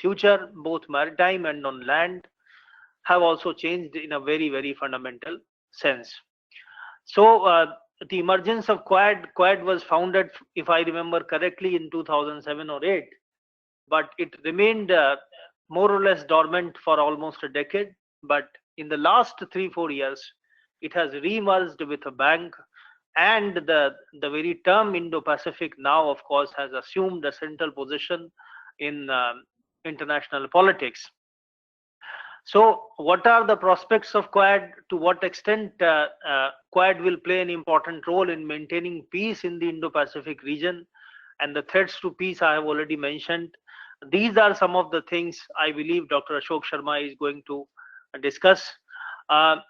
future, both maritime and on land, have also changed in a very, very fundamental sense. So the emergence of Quad was founded, if I remember correctly, in 2007 or 8, but it remained more or less dormant for almost a decade. But in the last 3-4 years, it has re-emerged with a bang, and the very term Indo-Pacific now, of course, has assumed a central position in international politics. So, what are the prospects of Quad? To what extent Quad will play an important role in maintaining peace in the Indo-Pacific region, and the threats to peace I have already mentioned. These are some of the things I believe Dr. Ashok Sharma is going to discuss.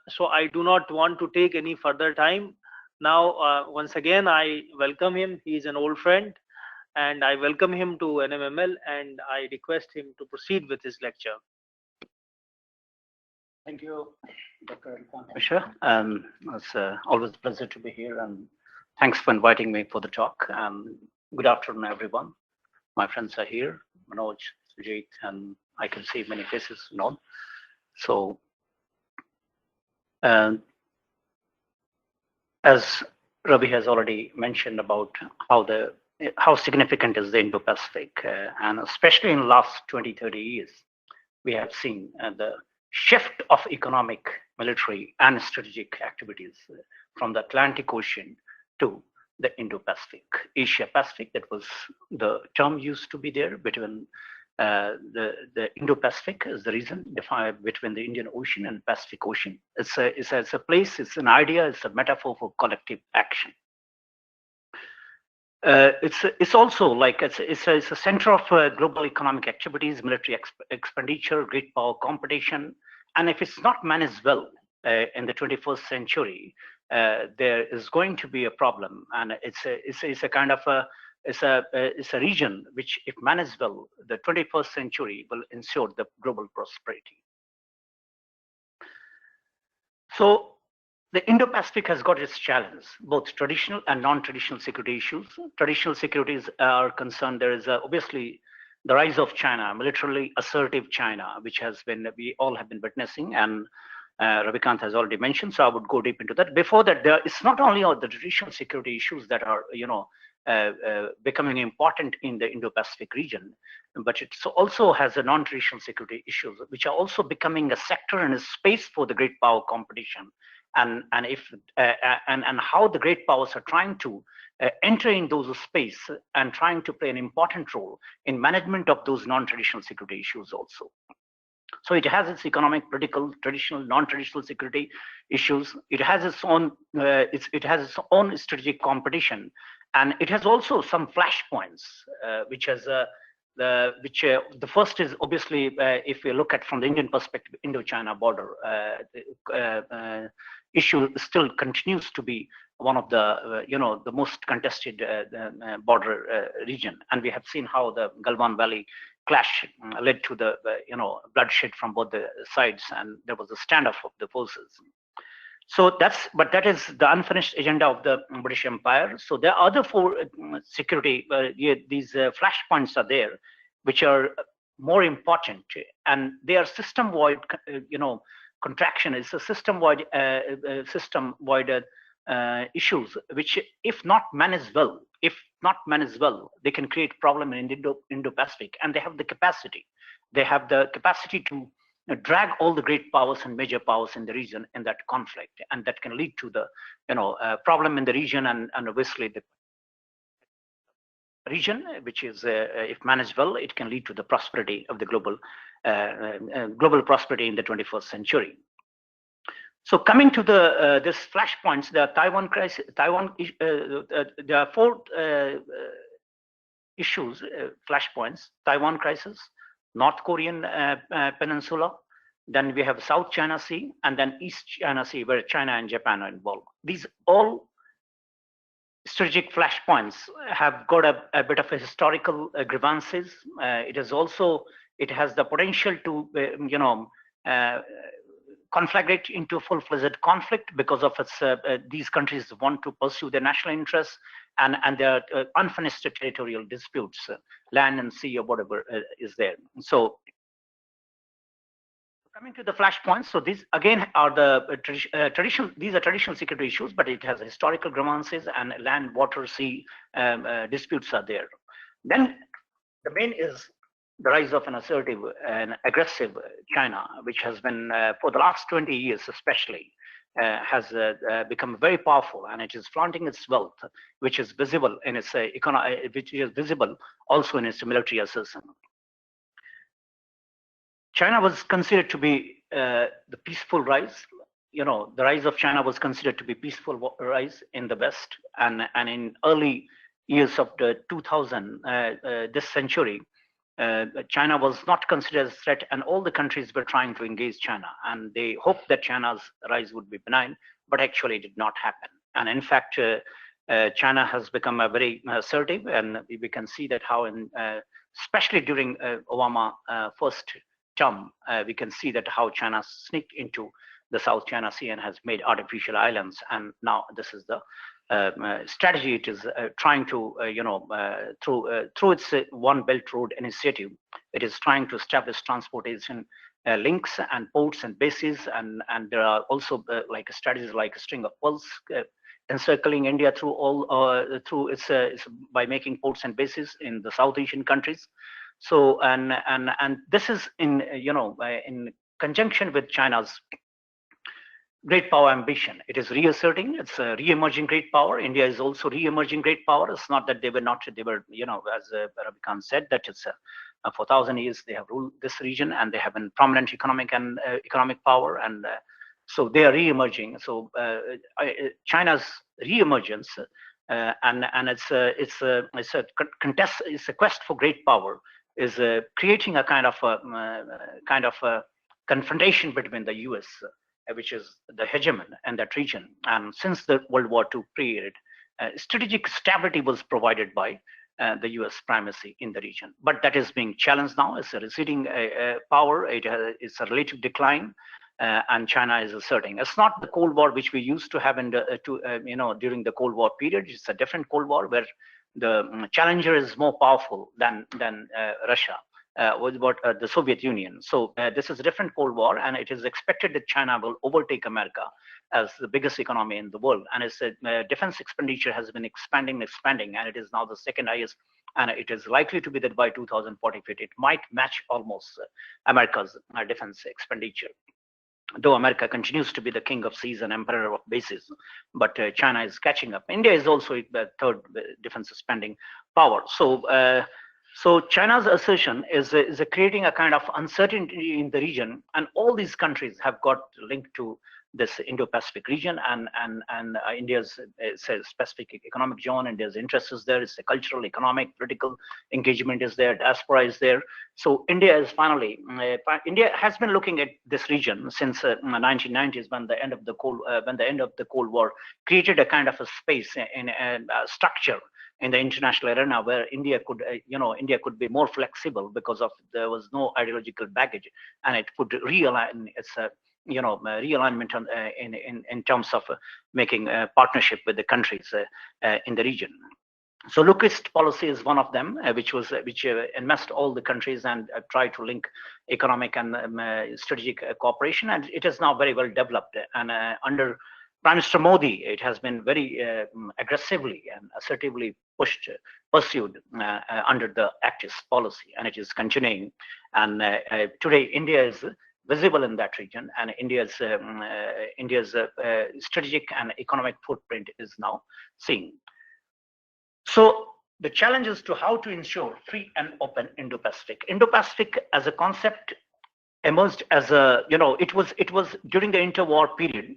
So I do not want to take any further time. Now, once again, I welcome him. He is an old friend, and I welcome him to NMML, and I request him to proceed with his lecture. Thank you, Dr. Mishra. It's always a pleasure to be here, and thanks for inviting me for the talk. Good afternoon, everyone. My friends are here, Manoj, Sujit, and I can see many faces nod. So, as Ravi has already mentioned about how significant is the Indo-Pacific, and especially in the last 20-30 years, we have seen the shift of economic, military, and strategic activities from the Atlantic Ocean to the Indo-Pacific. Asia-Pacific, that was the term used to be there between the Indo-Pacific is the region defined between the Indian Ocean and Pacific Ocean. It's a place, it's an idea, it's a metaphor for collective action. It's also like it's a center of global economic activities, military expenditure, great power competition, and if it's not managed well in the 21st century, there is going to be a problem. And it's a kind of it's a region which, if managed well, the 21st century will ensure the global prosperity. So the Indo-Pacific has got its challenges, both traditional and non-traditional security issues. Traditional securities are concerned. There is obviously the rise of China, militarily assertive China, which we all have been witnessing, and Ravikant has already mentioned. So I would go deep into that. Before that, it's not only the traditional security issues that are becoming important in the Indo-Pacific region, but it also has a non-traditional security issues, which are also becoming a sector and a space for the great power competition. And how the great powers are trying to enter in those space and trying to play an important role in management of those non-traditional security issues also. So it has its economic, political, traditional, non-traditional security issues. It has its own strategic competition, and it has also some flashpoints, which has the first is obviously, if we look at from the Indian perspective, Indo-China border issue still continues to be one of the the most contested border region, and we have seen how the Galwan Valley clash led to the bloodshed from both the sides, and there was a standoff of the forces. So that is the unfinished agenda of the British Empire. So there are other four security these flashpoints are there, which are more important, and they are system-wide contraction. It's a system-wide issues which, if not managed well, they can create problem in Indo-Pacific, and they have the capacity. They have the capacity to drag all the great powers and major powers in the region in that conflict, and that can lead to the problem in the region, and obviously the region, which is if managed well, it can lead to the prosperity of the global prosperity in the 21st century. So coming to the this flashpoints, the Taiwan crisis, there are four issues, flashpoints: Taiwan crisis, North Korean peninsula, then we have South China Sea, and then East China Sea, where China and Japan are involved. These all strategic flashpoints have got a bit of a historical grievances. It has the potential to conflagrate into full-fledged conflict because of its these countries want to pursue their national interests and their unfinished territorial disputes, land and sea or whatever is there. So Coming to the flashpoints, so these again are the traditional. These are traditional security issues, but it has historical grievances and land, water, sea disputes are there. Then the main is the rise of an assertive and aggressive China, which has been for the last 20 years, especially, has become very powerful, and it is flaunting its wealth, which is visible in its economy, which is visible also in its military assertion. China was considered to be the peaceful rise. The rise of China was considered to be peaceful rise in the West, and in early years of the 2000 this century, China was not considered as a threat, and all the countries were trying to engage China, and they hoped that China's rise would be benign, but actually it did not happen. And in fact, China has become a very assertive, and we can see that how especially during Obama first term, we can see that how China sneaked into the South China Sea and has made artificial islands. And now this is the strategy it is trying to, through its One Belt Road initiative, it is trying to establish transportation links and ports and bases. And there are also like strategies like a string of pearls encircling India through through its by making ports and bases in the South Asian countries. So and this is in in conjunction with China's great power ambition. It is reasserting, it's a re-emerging great power. India is also re-emerging great power. It's not that they were, as Ravi Khan said, that it's for 1,000 years they have ruled this region and they have been prominent economic power, and so they are re-emerging. So China's re-emergence and it's a contest, it's a quest for great power, is creating a kind of confrontation between the US, which is the hegemon in that region. And since the World War II period, strategic stability was provided by the US primacy in the region. But that is being challenged now. It's a receding power. It's a relative decline, and China is asserting. It's not the Cold War which we used to have during the Cold War period. It's a different Cold War where the challenger is more powerful than Russia. The Soviet Union. So this is a different Cold War, and it is expected that China will overtake America as the biggest economy in the world. And its defense expenditure has been expanding, and it is now the second highest. And it is likely to be that by 2045, it might match almost America's defense expenditure. Though America continues to be the king of seas and emperor of bases, but China is catching up. India is also the third defense spending power. So China's assertion is creating a kind of uncertainty in the region, and all these countries have got linked to this Indo-Pacific region, and India's specific economic zone. India's interest is there. It's a cultural, economic, political engagement is there. Diaspora is there. So India is finally India has been looking at this region since 1990s, when the end of the Cold War created a kind of a space in a structure in the international arena where India could be more flexible because there was no ideological baggage, and it could realign its realignment in terms of making a partnership with the countries in the region. So lookist policy is one of them, which enmeshed all the countries and tried to link economic and strategic cooperation, and it is now very well developed. And under Prime Minister Modi, it has been very aggressively and assertively pursued under the Actis policy, and it is continuing. And today, India is visible in that region, and India's strategic and economic footprint is now seen. So the challenge is to how to ensure free and open Indo-Pacific. Indo-Pacific as a concept emerged as it was during the interwar period.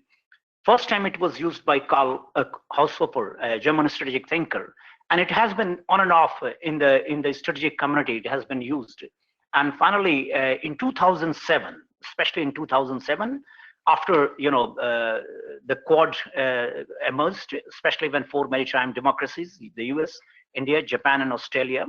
First time it was used by Karl Haushofer, a German strategic thinker, and it has been on and off in the strategic community. It has been used, and finally in 2007, especially in 2007, after the Quad emerged, especially when four maritime democracies, the US, India, Japan, and Australia,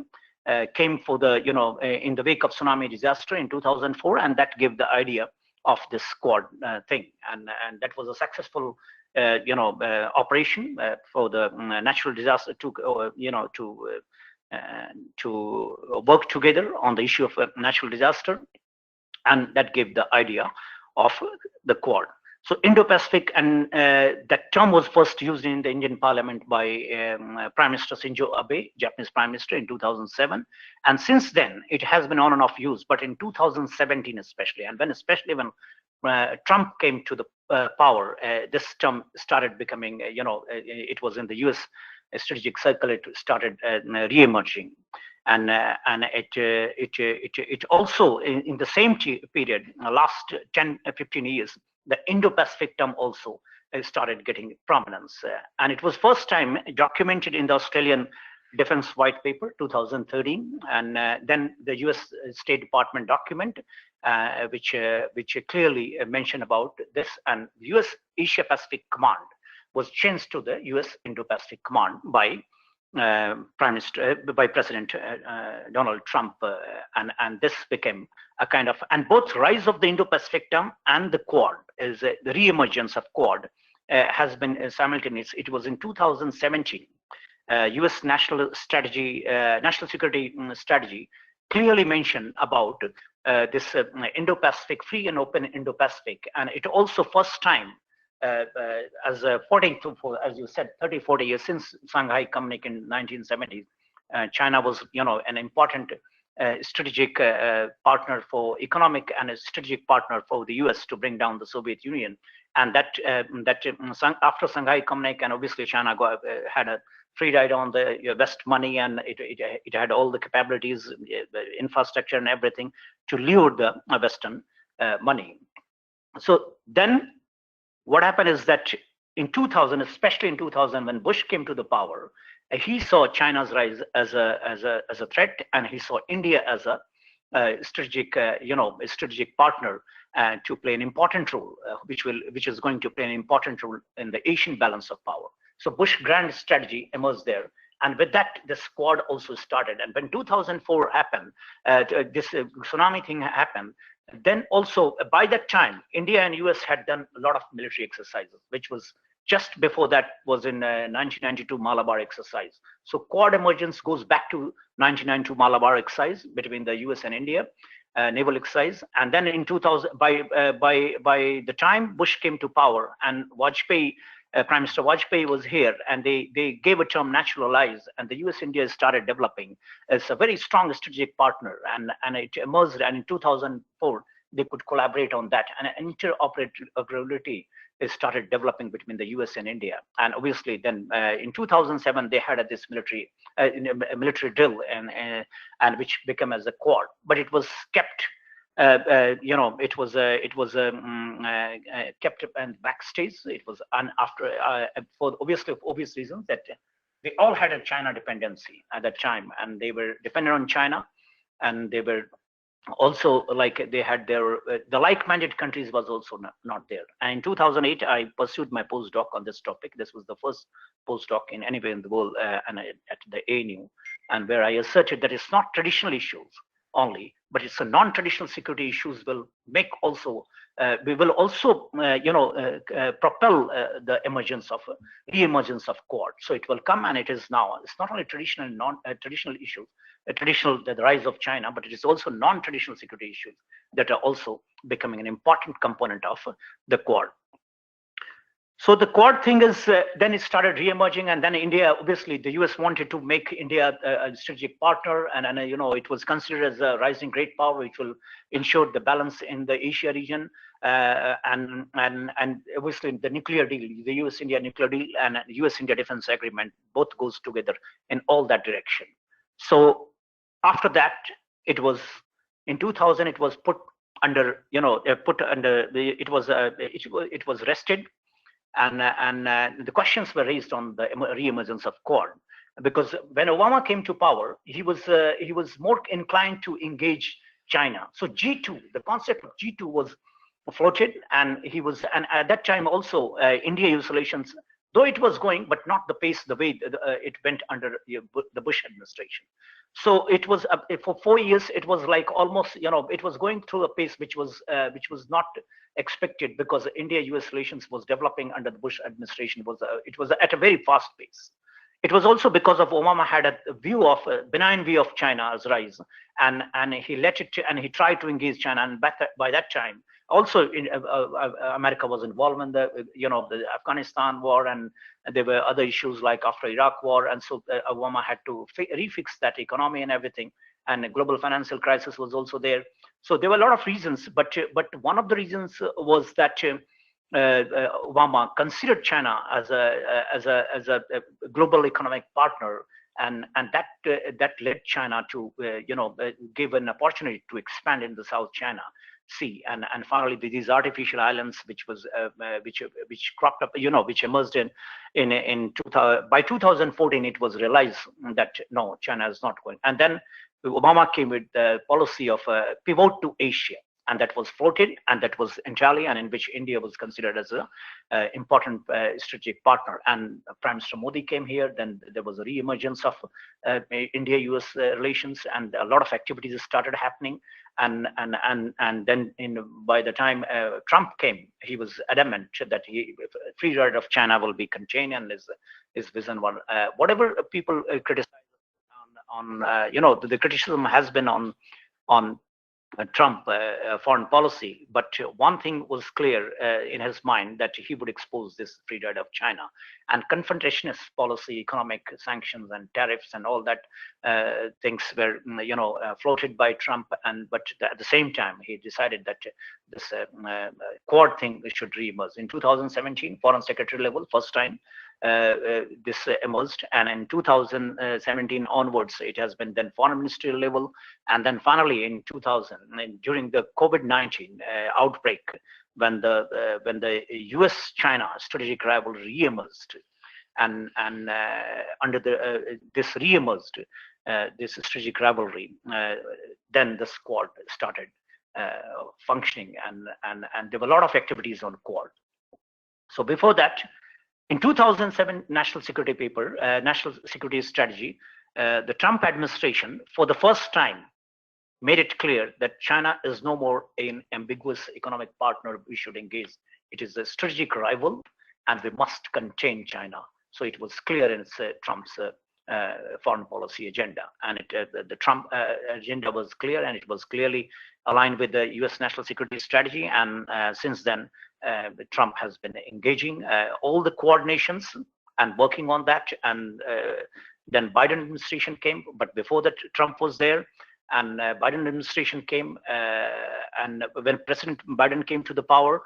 came for in the wake of tsunami disaster in 2004, and that gave the idea of this Quad thing, and that was a successful operation for the natural disaster to work together on the issue of natural disaster. and that gave the idea of the Quad. So Indo-Pacific, and that term was first used in the Indian Parliament by Prime Minister Shinzo Abe, Japanese Prime Minister, in 2007, and since then it has been on and off use. But in 2017, especially when Trump came to the power, this term started becoming, it was in the U.S. strategic circle. It started re-emerging, and it also in the same period, last 10-15 years, the Indo-Pacific term also started getting prominence, and it was first time documented in the Australian Defense White Paper 2013, and then the U.S. State Department document, which clearly mentioned about this, and U.S. Asia Pacific Command was changed to the U.S. Indo-Pacific Command by President Donald Trump, and this became a kind of, and both rise of the Indo-Pacific term and the Quad, is the re-emergence of Quad, has been simultaneous. It was in 2017. U.S. national security strategy clearly mentioned about this Indo-Pacific, free and open Indo-Pacific, and it also first time as as you said, 30-40 years since Shanghai Communique in 1970s, China was an important strategic partner for economic, and a strategic partner for the US to bring down the Soviet Union, and that after Shanghai Communique, and obviously China had a free ride on the West money, and it had all the capabilities, the infrastructure and everything to lure the Western money. So then what happened is that in 2000, especially in 2000, when Bush came to the power, he saw China's rise as a threat, and he saw India as a strategic partner to play an important role, which is going to play an important role in the Asian balance of power. So Bush grand strategy emerged there, and with that, the Quad also started. And when 2004 happened, this tsunami thing happened. Then also by that time, India and US had done a lot of military exercises, which was just before that was in 1992 Malabar exercise. So Quad emergence goes back to 1992 Malabar exercise between the US and India, naval exercise. And then in 2000, by the time Bush came to power, and Vajpayee, Prime Minister Vajpayee was here, and they gave a term natural allies, and the US-India started developing as a very strong strategic partner, and it emerged, and in 2004, they could collaborate on that, and interoperability started developing between the US and India. And obviously then in 2007, they had this military drill, and which became as a Quad, but it was kept it was kept and backstage. It was after for obvious reasons that they all had a China dependency at that time, and they were dependent on China, and they were also they had their the like-minded countries was also not there. And in 2008, I pursued my postdoc on this topic. This was the first postdoc in anywhere in the world, and at the ANU, and where I asserted that it's not traditional issues only, but it's a non-traditional security issues will make also we will also propel the emergence of re-emergence of Quad. So it will come, and it is now. It's not only traditional and non-traditional issues, the rise of China, but it is also non-traditional security issues that are also becoming an important component of the Quad. So the Quad thing is then it started re-emerging, and then India, obviously the US wanted to make India a strategic partner, and it was considered as a rising great power, which will ensure the balance in the Asia region, and obviously the nuclear deal, the US-India nuclear deal, and US-India defense agreement both goes together in all that direction. So after that, it was in 2000, it was put under it was rested. And the questions were raised on the re-emergence of Quad, because when Obama came to power, he was more inclined to engage China. So G2, the concept of G2 was floated, and at that time also India-US relations, though it was going, but not the pace, the way it went under the Bush administration. So it was for 4 years. It was like almost, it was going through a pace which was not expected, because India-US relations was developing under the Bush administration. It was at a very fast pace, It was also because of Obama had a benign view of China's rise, and he let it and he tried to engage China. And by that time, also America was involved in the Afghanistan war, and there were other issues like after Iraq war, and so Obama had to refix that economy and everything. And the global financial crisis was also there. So there were a lot of reasons, but one of the reasons was that. Obama considered China as a global economic partner, and that led China to give an opportunity to expand in the South China Sea, and finally these artificial islands which cropped up, which emerged in 2000. By 2014, it was realized that no, China is not going, and then Obama came with the policy of pivot to Asia. And that was floated, and that was entirely, and in which India was considered as a important strategic partner. And Prime Minister Modi came here. Then there was a re-emergence of India-US relations, and a lot of activities started happening. And then by the time Trump came, he was adamant that free ride of China will be contained, and his vision one. Whatever people criticize on the criticism has been on Trump foreign policy, but one thing was clear in his mind, that he would expose this free ride of China, and confrontationist policy, economic sanctions and tariffs and all that things were floated by Trump, but at the same time he decided that this Quad thing should re-emerge in 2017, foreign secretary level, first time this emerged, and in 2017 onwards it has been then foreign ministerial level, and then finally in 2000 during the COVID-19 outbreak, when the US-China strategic rivalry re-emerged, and under this re-emerged this strategic rivalry, then the Quad started functioning, and there were a lot of activities on Quad. So before that, in 2007 National Security Paper, National Security Strategy, the Trump administration for the first time made it clear that China is no more an ambiguous economic partner we should engage. It is a strategic rival, and we must contain China. So it was clear in Trump's foreign policy agenda, and the Trump agenda was clear, and it was clearly aligned with the US National Security Strategy. And since then, Trump has been engaging all the coordinations and working on that. And then Biden administration came, but before that Trump was there, and Biden administration came, and when President Biden came to the power,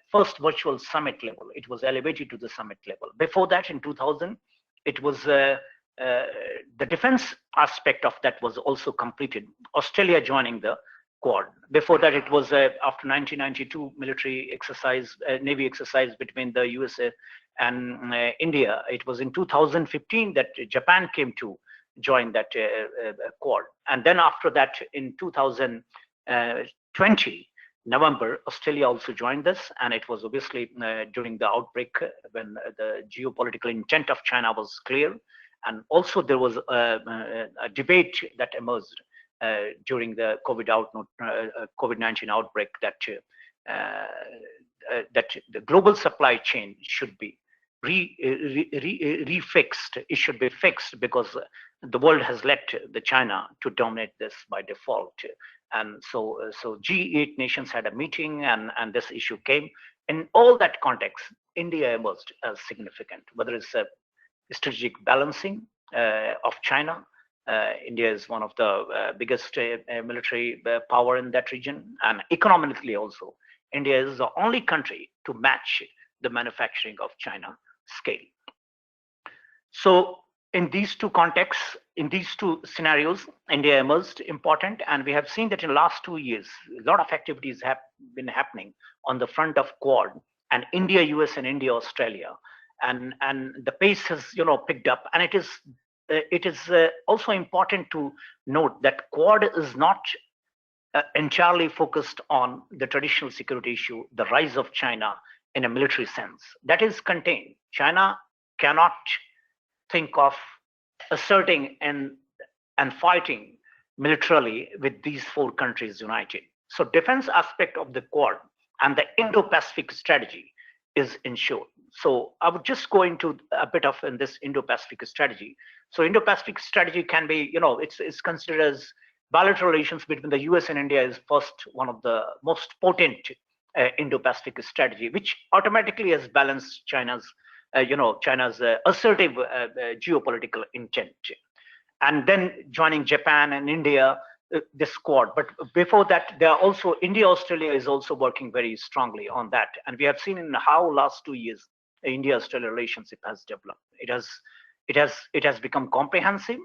first virtual summit level, it was elevated to the summit level. Before that, in 2000, it was the defense aspect of that was also completed, Australia joining the Quad. Before that, it was after 1992 military exercise, Navy exercise between the USA and India. It was in 2015 that Japan came to join that Quad. And then after that, in 2020, November, Australia also joined this, and it was obviously during the outbreak when the geopolitical intent of China was clear. And also there was a debate that emerged during the COVID-19 outbreak, that the global supply chain should be refixed. It should be fixed because the world has let the China to dominate this by default. And so G8 nations had a meeting, and this issue came. In all that context, India emerged as significant, whether it's a strategic balancing of China. India is one of the biggest military power in that region, and economically also, India is the only country to match the manufacturing of China scale. So in these two contexts, in these two scenarios, India emerged important, and we have seen that in the last 2 years, a lot of activities have been happening on the front of Quad, and India, US, and India, Australia, and the pace has picked up. And it is also important to note that Quad is not entirely focused on the traditional security issue, the rise of China in a military sense. That is contained. China cannot think of asserting and fighting militarily with these four countries united. So defense aspect of the Quad and the Indo-Pacific strategy is ensured. So I would just go into a bit of in this Indo-Pacific strategy. So Indo-Pacific strategy can be, it's considered as bilateral relations between the US and India is first one of the most potent Indo-Pacific strategy, which automatically has balanced China's assertive geopolitical intent, and then joining Japan and India, this Quad. But before that, there are also India-Australia is also working very strongly on that, and we have seen in how last 2 years India-Australia relationship has developed. It has become comprehensive,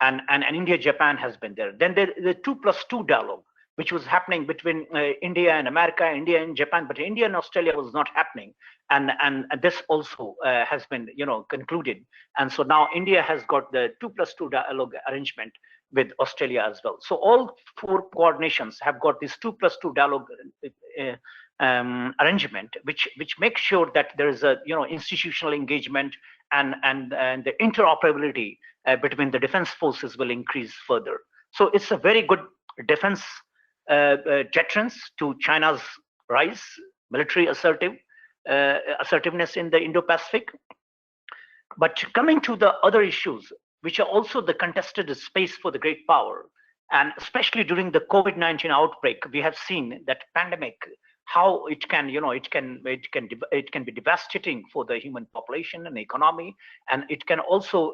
and India-Japan has been there. Then the 2+2 dialogue, which was happening between India and America, India and Japan, but India and Australia was not happening, and this also has been concluded, and so now India has got the 2+2 dialogue arrangement with Australia as well. So all 4 Quad nations have got this 2+2 dialogue arrangement, which makes sure that there is a institutional engagement, and the interoperability between the defense forces will increase further. So it's a very good defense deterrence to China's rise, military assertiveness in the Indo-Pacific. But coming to the other issues, which are also the contested space for the great power, and especially during the COVID-19 outbreak, we have seen that pandemic, how it can be devastating for the human population and economy, and it can also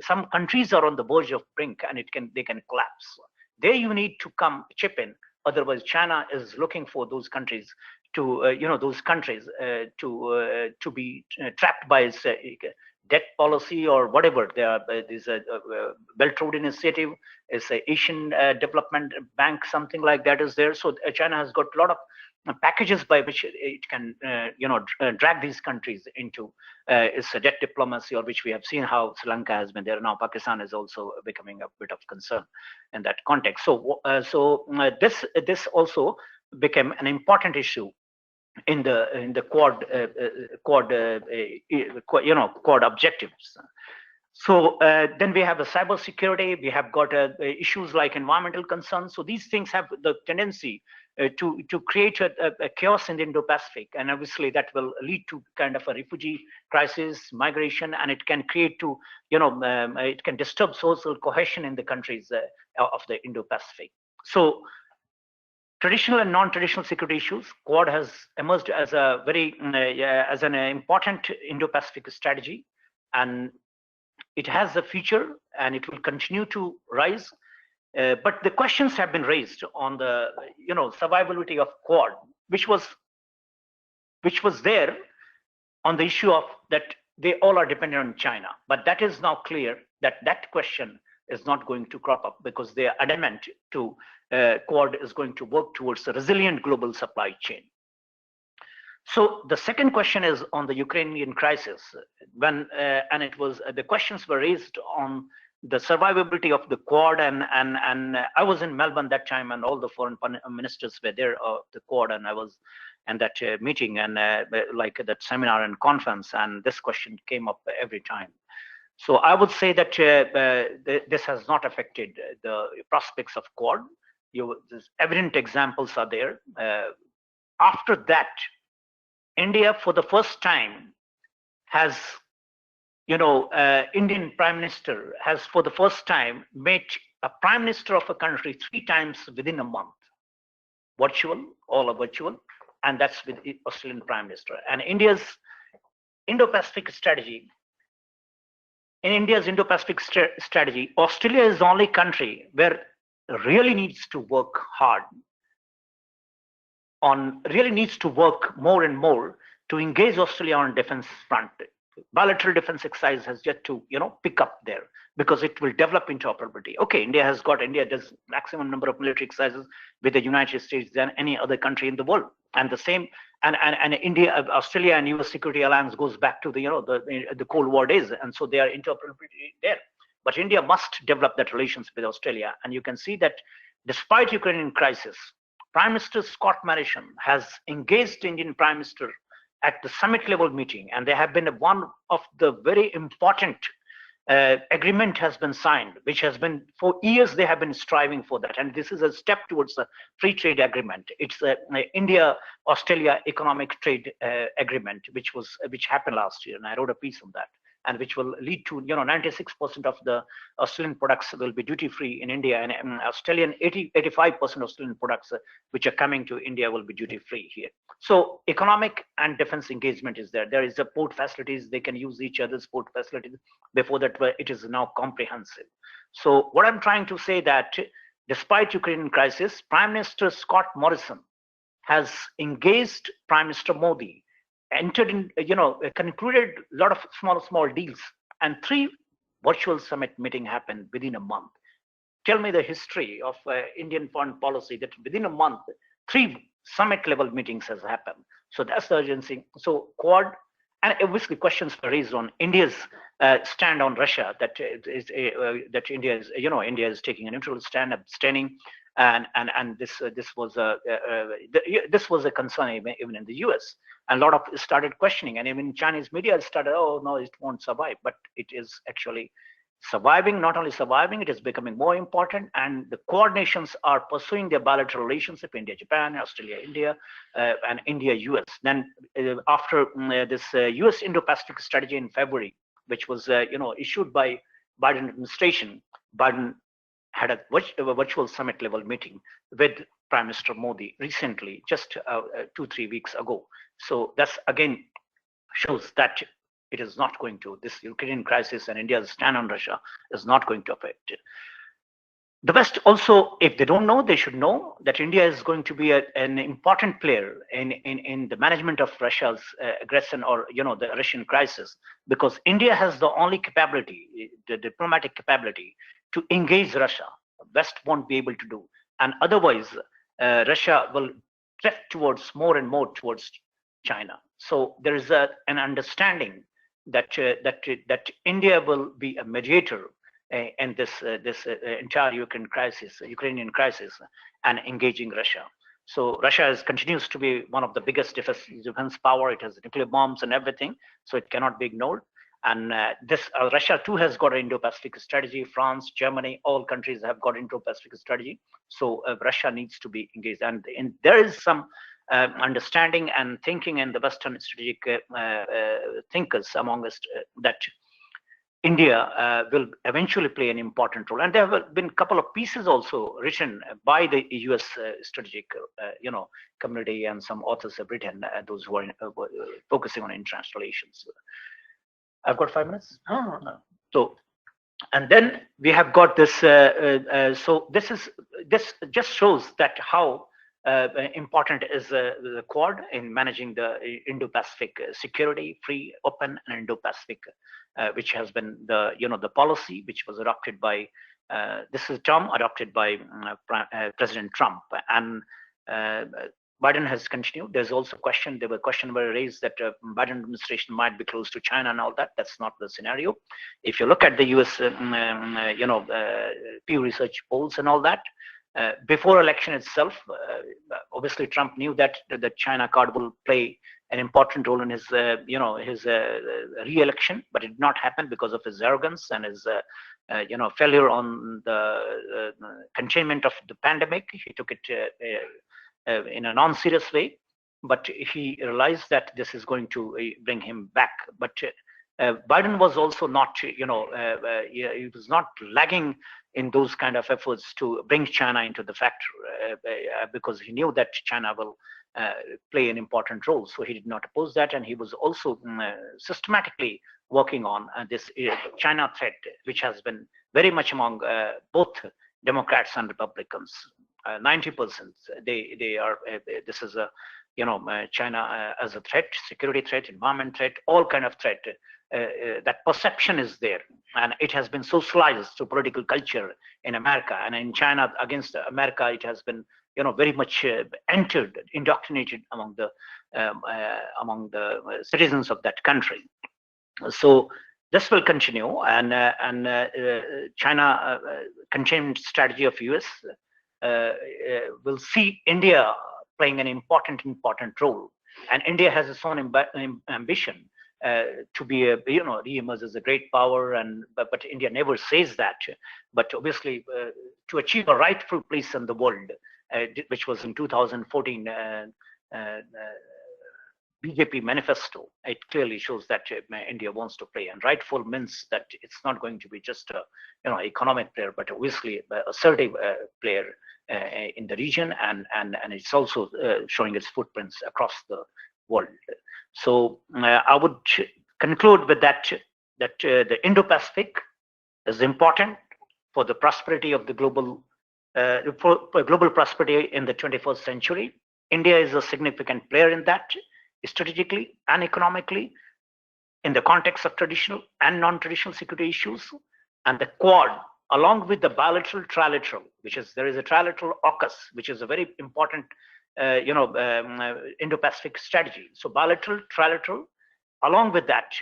some countries are on the verge of brink, and they can collapse. There you need to come chip in. Otherwise, China is looking for those countries to to be trapped by its debt policy or whatever. There's a Belt Road Initiative, it's a Asian Development Bank, something like that is there. So China has got a lot of packages by which it can drag these countries into its debt diplomacy, or which we have seen how Sri Lanka has been there. Now Pakistan is also becoming a bit of concern in that context. So this also became an important issue in the Quad objectives. So then we have the cyber security, we have got issues like environmental concerns. So these things have the tendency to create a chaos in the Indo-Pacific, and obviously that will lead to kind of a refugee crisis, migration, and it can create it can disturb social cohesion in the countries of the Indo-Pacific. So traditional and non-traditional security issues, Quad has emerged as a very as an important Indo-Pacific strategy, and it has a future, and it will continue to rise. But the questions have been raised on the survivability of Quad, which was there on the issue of that they all are dependent on China. But that is now clear that question is not going to crop up, because they are adamant to Quad is going to work towards a resilient global supply chain. So the second question is on the Ukrainian crisis, and it was the questions were raised on the survivability of the Quad, and I was in Melbourne that time, and all the foreign ministers were there of the Quad, and I was in that meeting and like that seminar and conference, and this question came up every time. So I would say that this has not affected the prospects of Quad. Evident examples are there. After that, India, for the first time, has, Indian Prime Minister has, for the first time, met a Prime Minister of a country 3 times within a month. All are virtual, and that's with the Australian Prime Minister. And India's Indo-Pacific strategy, in India's Indo-Pacific strategy, Australia is the only country where really needs to work hard really needs to work more and more to engage Australia on defense front. Bilateral defense exercise has yet to pick up there, because it will develop interoperability. Okay, India does maximum number of military exercises with the United States than any other country in the world, and the same and Australia and US security alliance goes back to the Cold War days, and so they are interoperability there. But India must develop that relations with Australia, and you can see that despite Ukrainian crisis, Prime Minister Scott Morrison has engaged the Indian Prime Minister at the summit level meeting, and they have been one of the very important agreement has been signed, which has been for years they have been striving for that, and this is a step towards a free trade agreement. It's the India-Australia economic trade agreement, which happened last year, and I wrote a piece on that, and which will lead to 96% of the Australian products will be duty free in India, and Australian 85% Australian products which are coming to India will be duty free here. So economic and defense engagement is there. There is a port facilities, they can use each other's port facilities. Before that, it is now comprehensive. So what I'm trying to say that despite Ukrainian crisis, Prime Minister Scott Morrison has engaged Prime Minister Modi, entered in, concluded a lot of small deals, and 3 virtual summit meeting happened within a month. Tell me the history of Indian foreign policy that within a month 3 summit level meetings has happened. So that's the urgency. So Quad, and obviously questions were raised on India's stand on Russia, that that India is taking a neutral stand, abstaining, and this was a concern even in the US, and a lot of started questioning, and even Chinese media started, oh no, it won't survive, but it is actually surviving. Not only surviving, it is becoming more important, and the Quad nations are pursuing their bilateral relationship, India, Japan, Australia, India, and India, US. Then after this US Indo-Pacific Strategy in February, which was issued by Biden administration, Biden had a virtual summit level meeting with Prime Minister Modi recently, just 2-3 weeks ago. So that's again shows that it is not going to, this Ukrainian crisis and India's stand on Russia is not going to affect it. The West also, if they don't know, they should know that India is going to be an important player in the management of Russia's aggression, or the Russian crisis, because India has the only capability, the diplomatic capability, to engage Russia. West won't be able to do, and otherwise Russia will drift towards more and more towards China. So there is an understanding that India will be a mediator in this entire Ukrainian crisis, and engaging Russia. So Russia continues to be one of the biggest defense power. It has nuclear bombs and everything, so it cannot be ignored. And Russia too has got an Indo-Pacific strategy. France, Germany, all countries have got Indo-Pacific strategy. So Russia needs to be engaged, and there is some understanding and thinking in the Western strategic thinkers among us that India will eventually play an important role. And there have been a couple of pieces also written by the US strategic, community, and some authors have written, those who are focusing on international relations. I've got 5 minutes. Oh, no. So, and then we have got this. So this just shows that how important is the Quad in managing the Indo-Pacific security, free, open, and Indo-Pacific, which has been the policy which was adopted by this is term adopted by President Trump, and Biden has continued. There's also question. There were questions were raised that Biden administration might be close to China and all that. That's not the scenario. If you look at the U.S. Pew Research polls and all that, before election itself, obviously Trump knew that the China card will play an important role in his re-election, but it did not happen because of his arrogance and his failure on the containment of the pandemic. He took it in a non-serious way, but he realized that this is going to bring him back. But Biden was also not, he was not lagging in those kind of efforts to bring China into the factor, because he knew that China will play an important role. So he did not oppose that, and he was also systematically working on this China threat, which has been very much among both Democrats and Republicans. 90% they are. This is a China as a threat, security threat, environment threat, all kind of threat. That perception is there, and it has been socialized to political culture in America, and in China against America, it has been very much entered, indoctrinated among the citizens of that country. So this will continue, and China containment strategy of US will see India playing an important role, and India has its own ambition to be a, re-emerge as a great power, but India never says that. But obviously, to achieve a rightful place in the world, which was in 2014 BJP manifesto, it clearly shows that India wants to play, and rightful means that it's not going to be just a economic player, but obviously assertive player in the region, and it's also showing its footprints across the world. So I would conclude with that the Indo-Pacific is important for the prosperity of the global global prosperity in the 21st century. India is a significant player in that, strategically and economically, in the context of traditional and non-traditional security issues. And the Quad, along with the bilateral, trilateral, there is a trilateral AUKUS, which is a very important Indo-Pacific strategy. So bilateral, trilateral, along with that,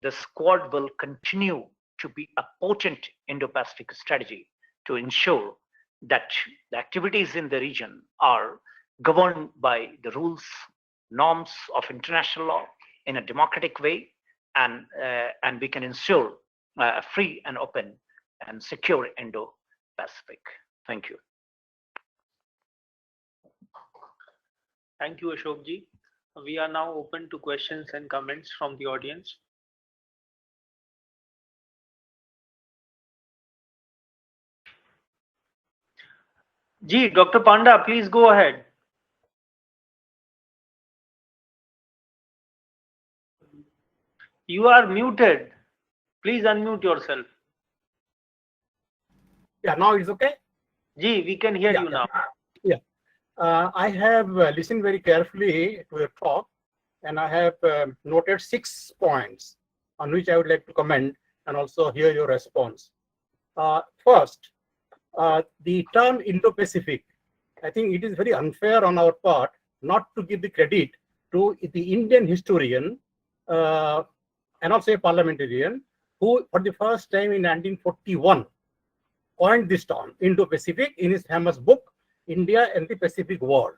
this Quad will continue to be a potent Indo-Pacific strategy to ensure that the activities in the region are governed by the rules, norms of international law in a democratic way, and we can ensure a free and open and secure Indo-Pacific. Thank you. Thank you, Ashok ji. We are now open to questions and comments from the audience. Ji, Dr. Panda, please go ahead. You are muted. Please unmute yourself. Yeah, now it's okay? Ji, we can hear you now. Yeah. I have listened very carefully to your talk, and I have noted 6 points on which I would like to comment and also hear your response. First, the term Indo-Pacific, I think it is very unfair on our part not to give the credit to the Indian historian and also a parliamentarian who, for the first time in 1941, coined this term, Indo-Pacific, in his famous book, India and the Pacific World.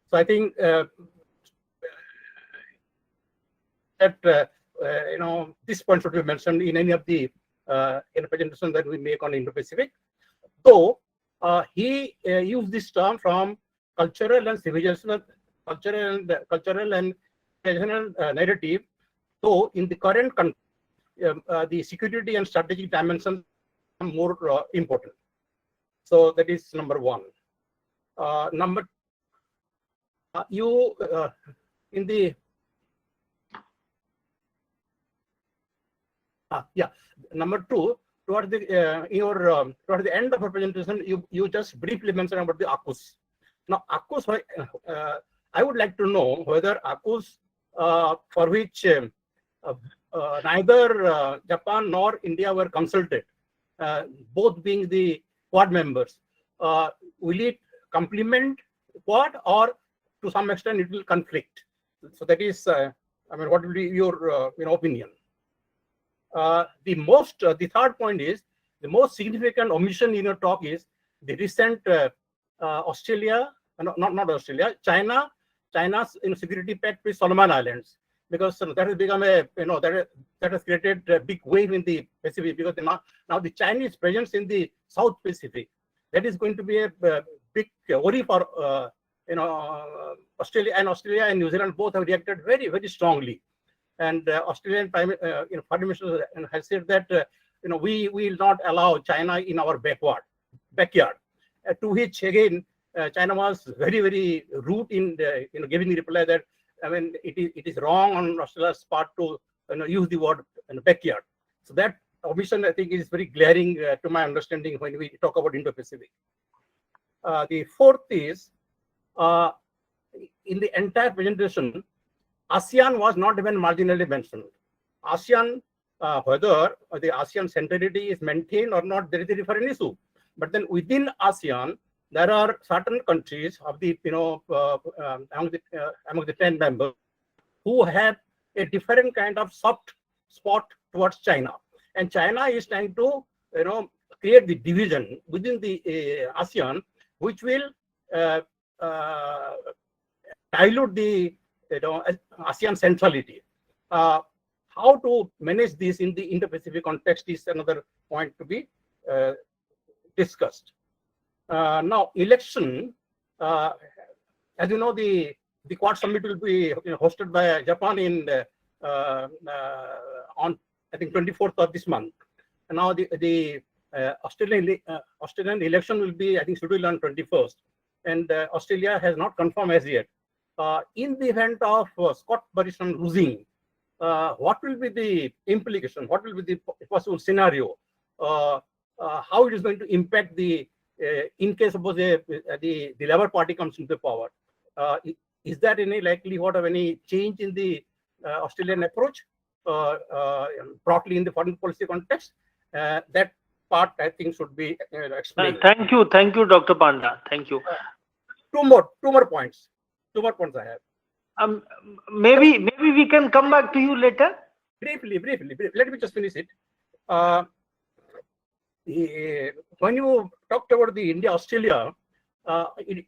So I think that this point should be mentioned in any of the presentation that we make on Indo-Pacific. Though he used this term from cultural and civilizational, cultural and narrative. So in the current the security and strategic dimensions are more important. So that is number one. Number in the number two, towards the end of our presentation, you just briefly mentioned about the AUKUS. Now AUKUS, I would like to know whether AUKUS, for which neither Japan nor India were consulted, both being the Quad members, will it complement Quad, or to some extent it will conflict? So that is, what will be your opinion? The third point is, the most significant omission in your talk is the recent China's security pact with Solomon Islands, because that has become that has created a big wave in the Pacific, because now the Chinese presence in the South Pacific, that is going to be a big worry for Australia and New Zealand. Both have reacted very, very strongly. And Australian Prime Minister has said that we will not allow China in our backyard. To which again China was very, very rude in giving the reply that it is wrong on Australia's part to use the word backyard. So that omission, I think, is very glaring to my understanding when we talk about Indo-Pacific. The fourth is, in the entire presentation, ASEAN was not even marginally mentioned. ASEAN, whether the ASEAN centrality is maintained or not, there is a different issue. But then within ASEAN, there are certain countries of the among the 10 members who have a different kind of soft spot towards China, and China is trying to create the division within the ASEAN, which will dilute the ASEAN centrality. how to manage this in the Indo-Pacific context is another point to be discussed. Now, election, as you know, the Quad Summit will be hosted by Japan in on I think 24th of this month. And now the Australian election will be, I think, scheduled on 21st, and Australia has not confirmed as yet. In the event of Scott Morrison losing, what will be the implication? What will be the possible scenario? How it is going to impact the in case suppose the Labour Party comes into power? Is there any likelihood of any change in the Australian approach broadly in the foreign policy context? That part I think should be explained. Thank you, Dr. Panda. Thank you. Two more points. Two more points I have. Maybe we can come back to you later. Briefly. Let me just finish it. When you talked about the India-Australia,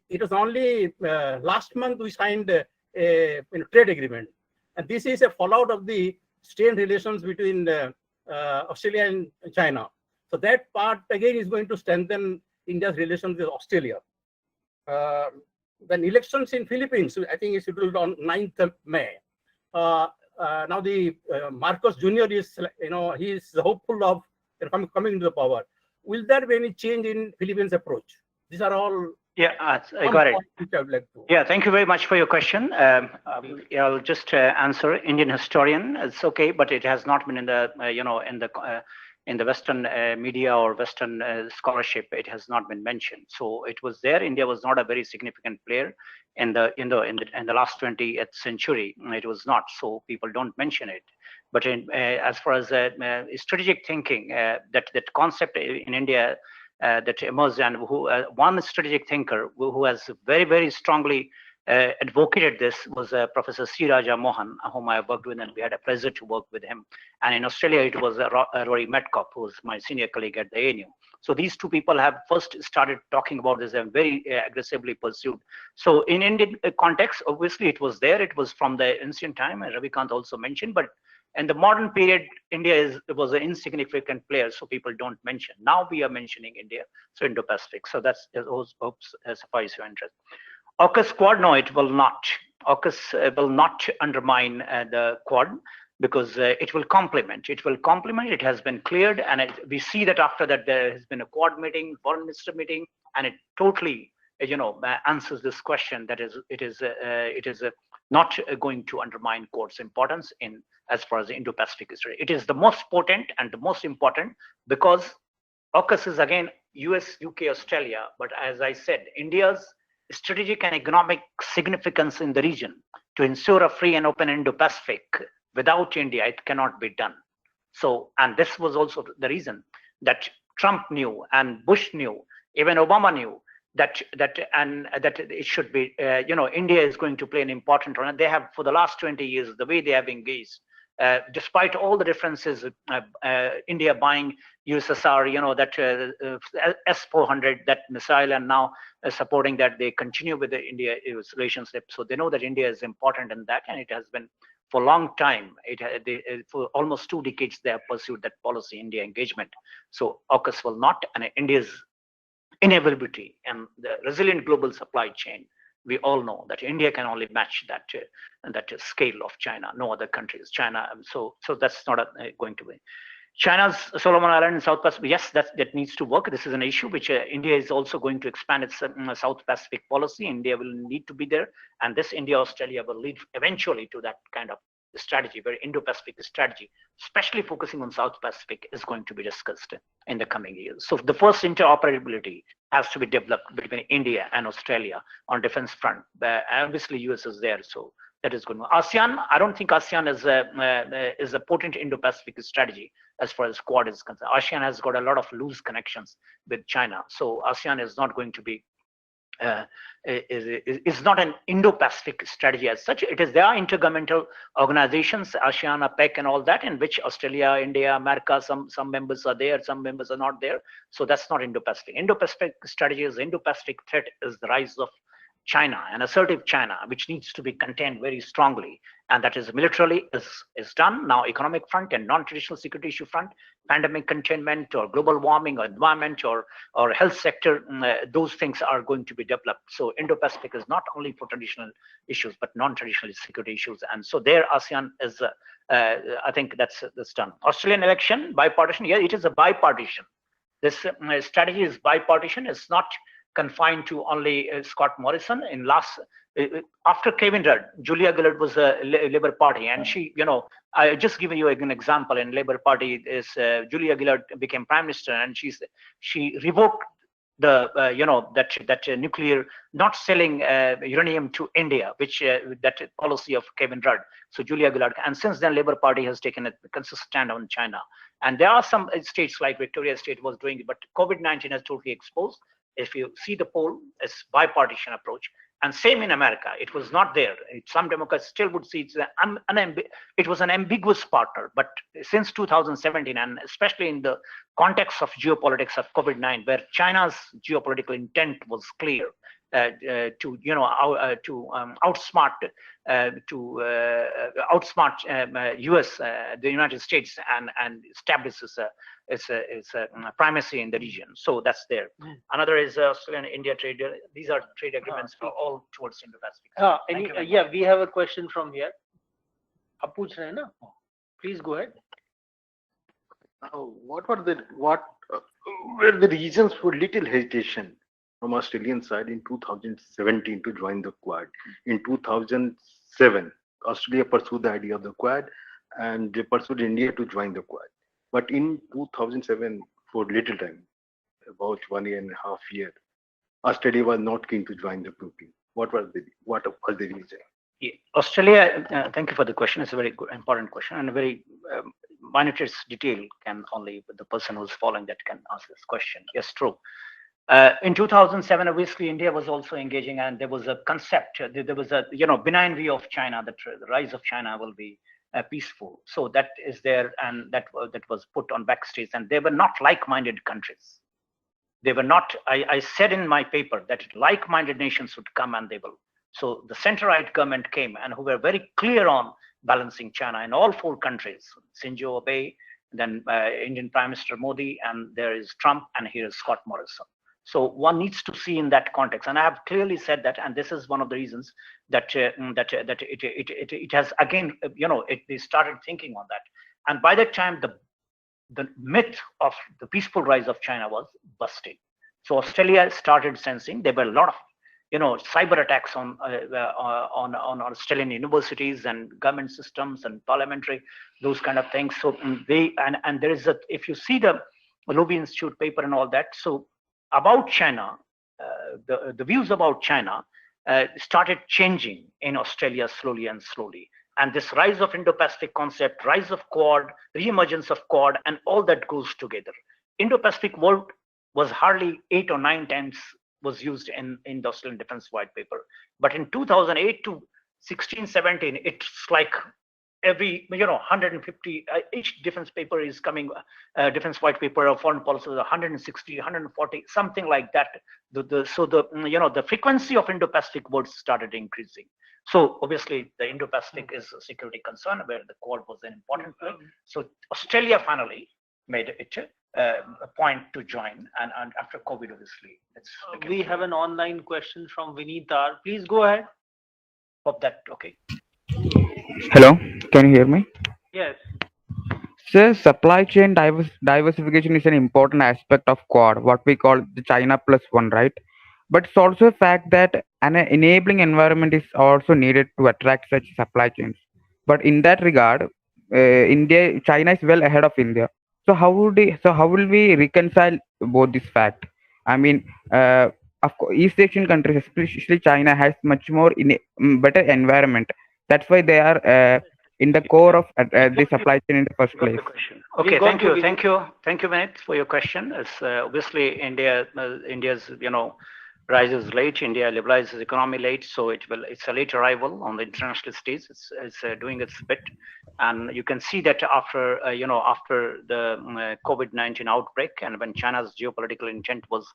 it was only last month we signed a trade agreement, and this is a fallout of the strained relations between Australia and China. So that part again is going to strengthen India's relations with Australia. Then elections in Philippines, I think is scheduled on 9th of May. Now the Marcos Jr. is, he is hopeful of coming into the power. Will there be any change in Philippines' approach? These are all. Yeah, I got it. I would like to. Yeah, thank you very much for your question. I'll just answer. Indian historian, it's okay, but it has not been in the in the Western media or Western scholarship. It has not been mentioned. So it was there. India was not a very significant player in the last 20th century. It was not. So people don't mention it. But as far as strategic thinking, that concept in India that emerged, and one strategic thinker who has very, very strongly advocated this was Professor C. Raja Mohan, whom I worked with, and we had a pleasure to work with him. And in Australia, it was Rory Metcalf, who was my senior colleague at the ANU. So these two people have first started talking about this and very aggressively pursued. So in Indian context, obviously it was there. It was from the ancient time, and Ravikant also mentioned, but in the modern period, India was an insignificant player, so people don't mention. Now we are mentioning India, so Indo-Pacific. So that's hopes suffice your interest. AUKUS Quad, no, it will not. AUKUS will not undermine the Quad because it will complement. It will complement. It has been cleared, and we see that after that there has been a Quad meeting, foreign minister meeting, and it totally, answers this question. That is, it is not going to undermine Quad's importance in as far as the Indo-Pacific is concerned. It is the most potent and the most important because AUKUS is again US, UK, Australia. But as I said, India's strategic and economic significance in the region to ensure a free and open Indo-Pacific. Without India, it cannot be done. So, and this was also the reason that Trump knew and Bush knew, even Obama knew that it should be, India is going to play an important role. And they have, for the last 20 years, the way they have engaged, despite all the differences, India buying USSR, that S-400, that missile, and now supporting that, they continue with the India relationship. So they know that India is important in that, and it has been for a long time. For almost 2 decades, they have pursued that policy, India engagement. So AUKUS will not, and India's inevitability and the resilient global supply chain. We all know that India can only match that scale of China. No other countries. China. So that's not going to be. China's Solomon Island in South Pacific. Yes, that needs to work. This is an issue which India is also going to expand its South Pacific policy. India will need to be there, and this India-Australia will lead eventually to that kind of strategy, where Indo-Pacific strategy, especially focusing on South Pacific, is going to be discussed in the coming years. So the first interoperability has to be developed between India and Australia on defense front. Obviously, US is there, so that is good. ASEAN, I don't think ASEAN is a potent Indo-Pacific strategy as far as Quad is concerned. ASEAN has got a lot of loose connections with China, so ASEAN is not going to be is not an Indo-Pacific strategy as such. There are intergovernmental organizations, ASEAN, APEC, and all that, in which Australia, India, America, some members are there, some members are not there. So that's not Indo-Pacific. Indo-Pacific strategy is Indo-Pacific threat is the rise of China, an assertive China, which needs to be contained very strongly, and that is militarily is done. Now economic front and non-traditional security issue front, pandemic containment or global warming or environment or health sector, those things are going to be developed. So Indo-Pacific is not only for traditional issues but non-traditional security issues, and so there ASEAN is I think that's done. Australian election bipartisan, yeah, it is a bipartisan. This strategy is bipartisan. It's not confined to only Scott Morrison. In last after Kevin Rudd, Julia Gillard was a Labour Party, and she, I just give you an example. In Labour Party, is Julia Gillard became Prime Minister, and she revoked the that nuclear, not selling uranium to India, which that policy of Kevin Rudd. So Julia Gillard, and since then Labour Party has taken a consistent stand on China. And there are some states like Victoria State was doing it, but COVID-19 has totally exposed. If you see the poll, it's bipartisan approach. And same in America, it was not there. Some Democrats still would see it was an ambiguous partner. But since 2017, and especially in the context of geopolitics of COVID-19, where China's geopolitical intent was clear, to outsmart US, the United States, and establish its primacy in the region. So that's there. Another is Australian India trade. These are trade agreements for all towards Indo-Pacific. Yeah, we have a question from here. आप पूछ रहे हैं ना? Please go ahead. What were the reasons for little hesitation from Australian side in 2017 to join the Quad? In 2007, Australia pursued the idea of the Quad, and they pursued India to join the Quad. But in 2007, for little time, about 1.5 years, Australia was not keen to join the grouping. What was the reason? Yeah. Australia, thank you for the question. It's a very good, important question, and a very minute detail can only the person who's following that can answer this question. Yes, true. In 2007, obviously, India was also engaging, and there was a concept, there was a benign view of China, that the rise of China will be peaceful. So that is there, and that was put on backstage, and they were not like-minded countries. They were not. I said in my paper that like-minded nations would come, and they will. So the center-right government came, and who were very clear on balancing China in all four countries: Shinzo Abe, then Indian Prime Minister Modi, and there is Trump, and here is Scott Morrison. So one needs to see in that context, and I have clearly said that, and this is one of the reasons that it has again, they started thinking on that, and by that time the myth of the peaceful rise of China was busted. So Australia started sensing there were a lot of cyber attacks on Australian universities and government systems and parliamentary, those kind of things. So they and there is if you see the Lowy Institute paper and all that, so about China, the views about China started changing in Australia slowly and slowly. And this rise of Indo-Pacific concept, rise of Quad, re-emergence of Quad, and all that goes together. Indo-Pacific word was hardly 8 or 9 times was used in the Australian Defence White Paper. But in 2008 to 16, 17, it's like every 150 each defense paper is coming, defense white paper of foreign policy 160, 140, something like that. So the frequency of Indo-Pacific words started increasing. So obviously the Indo-Pacific is a security concern where the Quad was an important point. So Australia finally made it a point to join, and after COVID, obviously, we have an online question from Vineetar. Please go ahead. Hope that okay. Hello, can you hear me? Yes. So supply chain diversification is an important aspect of Quad, what we call the China plus one, right? But it's also a fact that an enabling environment is also needed to attract such supply chains. But in that regard, China is well ahead of India. So how will we reconcile both this fact? I mean, of course, East Asian countries, especially China, has much more better environment. That's why they are in the core of the supply chain in the first place. Okay, thank you, Vineet, for your question. It's obviously India's rises late. India liberalizes economy late, so it's a late arrival on the international stage. It's doing its bit, and you can see that after after the COVID-19 outbreak, and when China's geopolitical intent was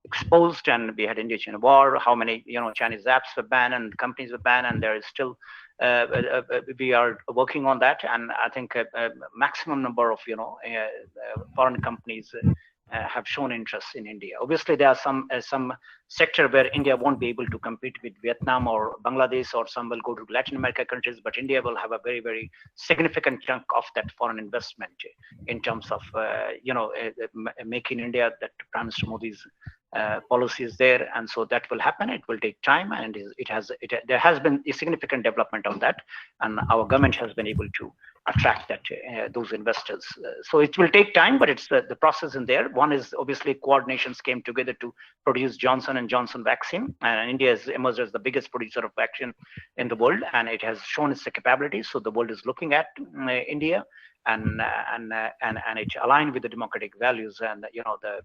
exposed, and we had India-China war, how many Chinese apps were banned and companies were banned, and there is still we are working on that, and I think a maximum number of foreign companies have shown interest in India. Obviously, there are some sector where India won't be able to compete with Vietnam or Bangladesh, or some will go to Latin America countries, but India will have a very, very significant chunk of that foreign investment in terms of making India, that Prime Minister Modi's policies there, and so that will happen. It will take time, and there has been a significant development on that, and our government has been able to attract those investors. So it will take time, but it's the process in there. One is obviously Quad nations came together to produce Johnson and Johnson vaccine, and India has emerged as the biggest producer of vaccine in the world, and it has shown its capabilities. So the world is looking at India, and it aligned with the democratic values and the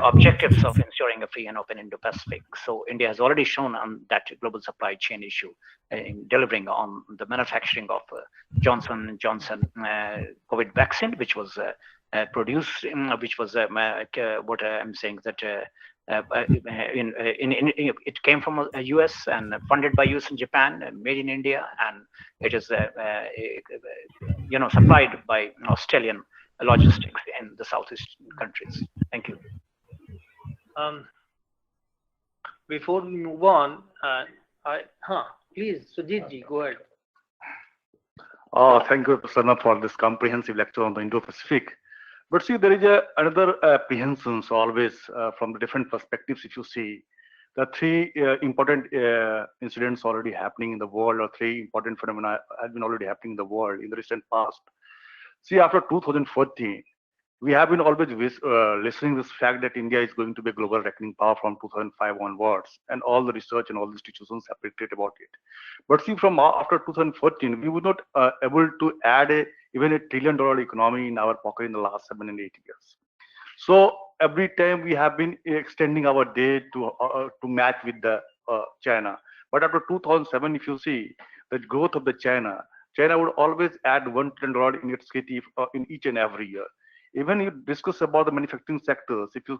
objectives of ensuring a free and open Indo-Pacific. So India has already shown on that global supply chain issue in delivering on the manufacturing of Johnson & Johnson COVID vaccine, which was produced, which was what I'm saying that it came from US and funded by US and Japan, made in India, and it is supplied by Australian logistics in the Southeast countries. Thank you. Before we move on, please, Sujit ji, go ahead. Thank you, Prasanna, for this comprehensive lecture on the Indo-Pacific. But see, there is another apprehensions always from the different perspectives. If you see, the three important incidents already happening in the world, or three important phenomena have been already happening in the world in the recent past. See, after 2014, we have been always listening to this fact that India is going to be a global reckoning power from 2005 onwards, and all the research and all the institutions have predicted about it. But see, from after 2014, we were not able to add even $1 trillion economy in our pocket in the last 7 and 8 years. So every time we have been extending our day to match with the China. But after 2007, if you see the growth of the China would always add $1 trillion in its city in each and every year. Even you discuss about the manufacturing sectors, if you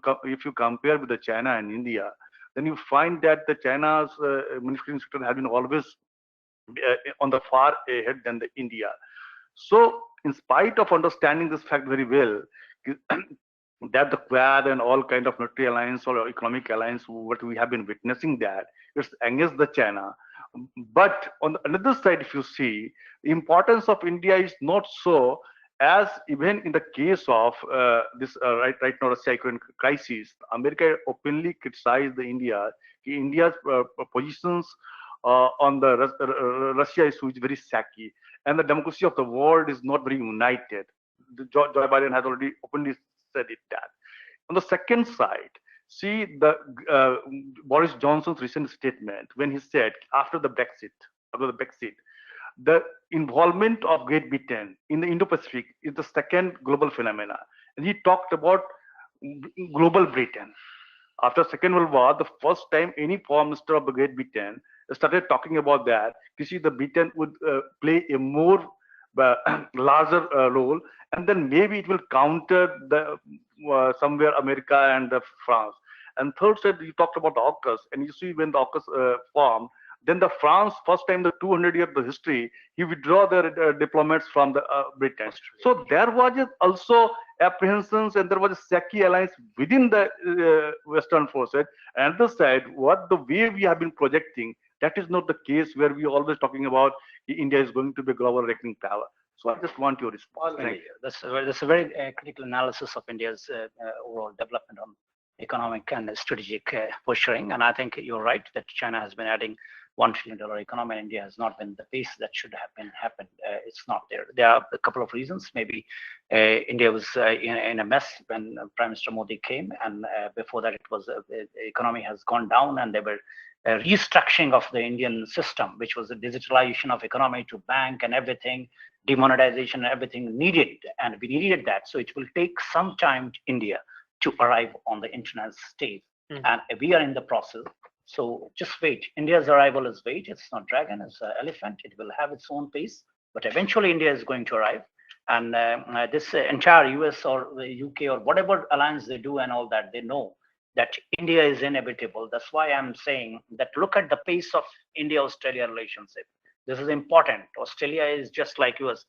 compare with the China and India, then you find that the China's manufacturing sector has been always on the far ahead than the India. So in spite of understanding this fact very well, that the Quad and all kind of military alliance or economic alliance, what we have been witnessing, that it's against the China. But on the another side, if you see, the importance of India is not so, as even in the case of this right now Russia-Ukraine crisis, America openly criticized India's positions on the Russia issue is very shaky, and the democracy of the world is not very united. Joe Biden has already openly said it that. On the second side, see the Boris Johnson's recent statement when he said after the Brexit, the involvement of Great Britain in the Indo-Pacific is the second global phenomena. And he talked about global Britain. After Second World War, the first time any Prime Minister of the Great Britain started talking about that, you see the Britain would play a more larger role, and then maybe it will counter the somewhere America and France. And third side, you talked about the AUKUS, and you see when the AUKUS formed, then the France, first time the 200 years of history, he withdraw their diplomats from the Britain. So there was also apprehensions, and there was a shaky alliance within the Western forces. And the side, what the way we have been projecting, that is not the case where we are always talking about India is going to be a global reckoning power. So I just want your response. Thank you. That's a very critical analysis of India's overall development on economic and strategic posturing. And I think you're right that China has been adding $1 trillion economy, and India has not been the pace that should have been happened. It's not there. There are a couple of reasons. Maybe India was in a mess when Prime Minister Modi came, and before that, it was the economy has gone down, and there were restructuring of the Indian system, which was the digitalization of economy to bank and everything, demonetization and everything needed, and we needed that. So it will take some time to India to arrive on the international stage. Mm. And we are in the process. So just wait. India's arrival is wait. It's not dragon, it's an elephant. It will have its own pace, but eventually India is going to arrive. And this entire US or the UK or whatever alliance they do and all that, they know that India is inevitable. That's why I'm saying that look at the pace of India-Australia relationship. This is important. Australia is just like US.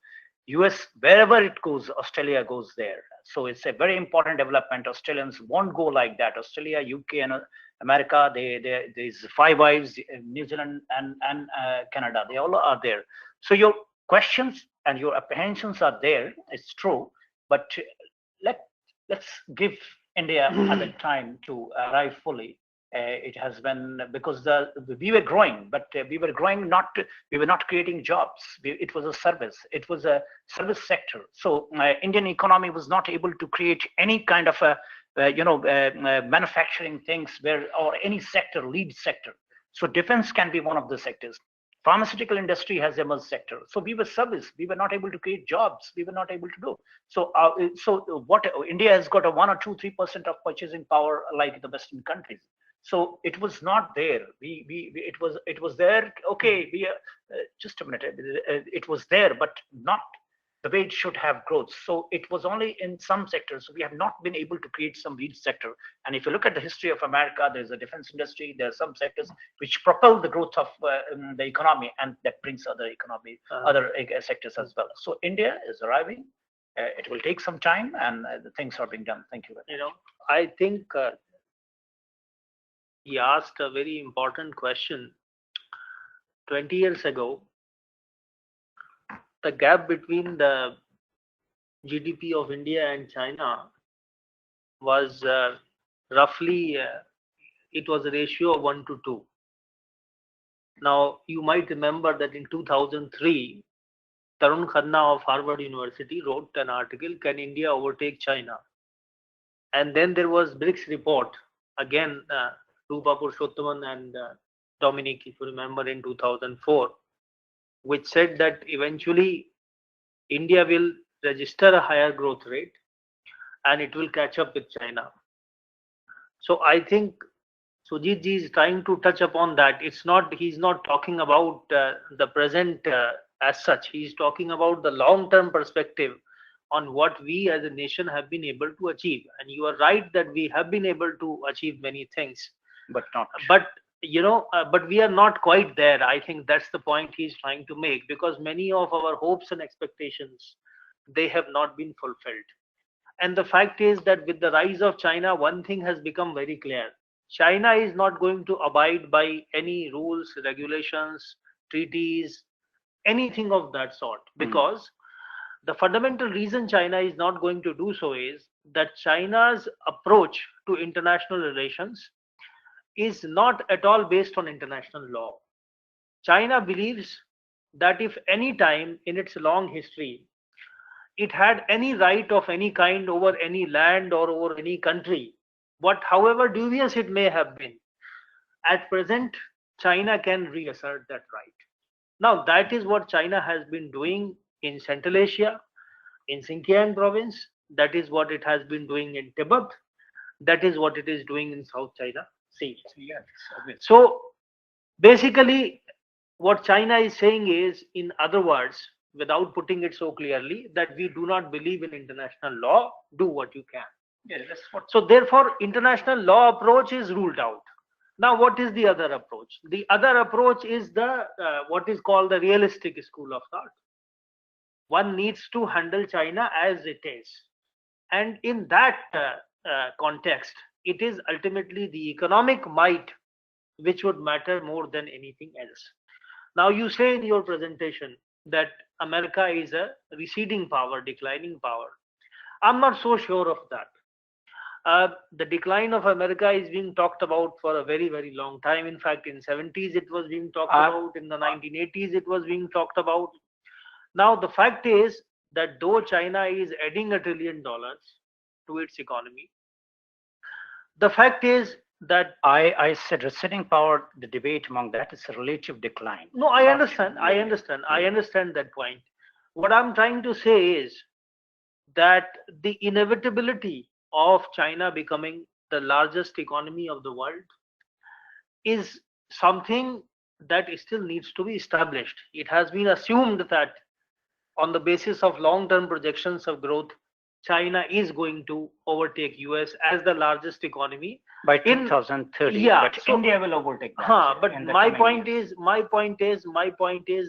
US, wherever it goes, Australia goes there. So it's a very important development. Australians won't go like that. Australia, UK, and America, there's five eyes, New Zealand and Canada. They all are there. So your questions and your apprehensions are there. It's true, but let's give India other time to arrive fully. It has been because we were growing, but we were growing not we were not creating jobs. It was a service. It was a service sector. So Indian economy was not able to create any kind of a manufacturing things where or any sector lead sector. So defense can be one of the sectors. Pharmaceutical industry has emerged sector. So we were service. We were not able to create jobs. We were not able to do. So what India has got a 1 or 2, 3% of purchasing power like the Western countries. So it was not there. It was there. Okay, just a minute. It was there, but not the way it should have growth. So it was only in some sectors. So we have not been able to create some lead sector. And if you look at the history of America, there's a defense industry. There are some sectors which propel the growth of the economy, and that brings other sectors as well. So India is arriving. It will take some time, and the things are being done. Thank you. I think he asked a very important question. 20 years ago, the gap between the GDP of India and China was roughly, it was a ratio of 1 to 2. Now, you might remember that in 2003, Tarun Khanna of Harvard University wrote an article, Can India Overtake China? And then there was BRICS report, again, Rupa Purushothaman and Dominic, if you remember, in 2004, which said that eventually India will register a higher growth rate and it will catch up with China. So I think Sujit ji is trying to touch upon that. He's not talking about the present as such. He's talking about the long-term perspective on what we as a nation have been able to achieve. And you are right that we have been able to achieve many things, but we are not quite there. I think that's the point he's trying to make, because many of our hopes and expectations, they have not been fulfilled. And the fact is that with the rise of China, one thing has become very clear. China is not going to abide by any rules, regulations, treaties, anything of that sort, because the fundamental reason China is not going to do so is that China's approach to international relations is not at all based on international law. China believes that if any time in its long history it had any right of any kind over any land or over any country, however dubious it may have been, at present China can reassert that right. Now that is what China has been doing in Central Asia, in Xinjiang province. That is what it has been doing in Tibet. That is what it is doing in South China Sea. So basically what China is saying is, in other words, without putting it so clearly, that we do not believe in international law, do what you can. So therefore international law approach is ruled out. Now what is the other approach? The other approach is the what is called the realistic school of thought. One needs to handle China as it is, and in that context, it is ultimately the economic might which would matter more than anything else. Now you say in your presentation that America is a receding power, declining power. I'm not so sure of that. The decline of America is being talked about for a very, very long time. In fact, in 70s it was being talked about. In the 1980s it was being talked about. Now the fact is that though China is adding $1 trillion to its economy, the fact is that I said receding power, the debate among that is a relative decline. No, I understand. I understand that point. What I'm trying to say is that the inevitability of China becoming the largest economy of the world is something that still needs to be established. It has been assumed that on the basis of long-term projections of growth, China is going to overtake US as the largest economy by in 2030. yeah. But So, India will overtake that. but in the my coming point years. is, my point is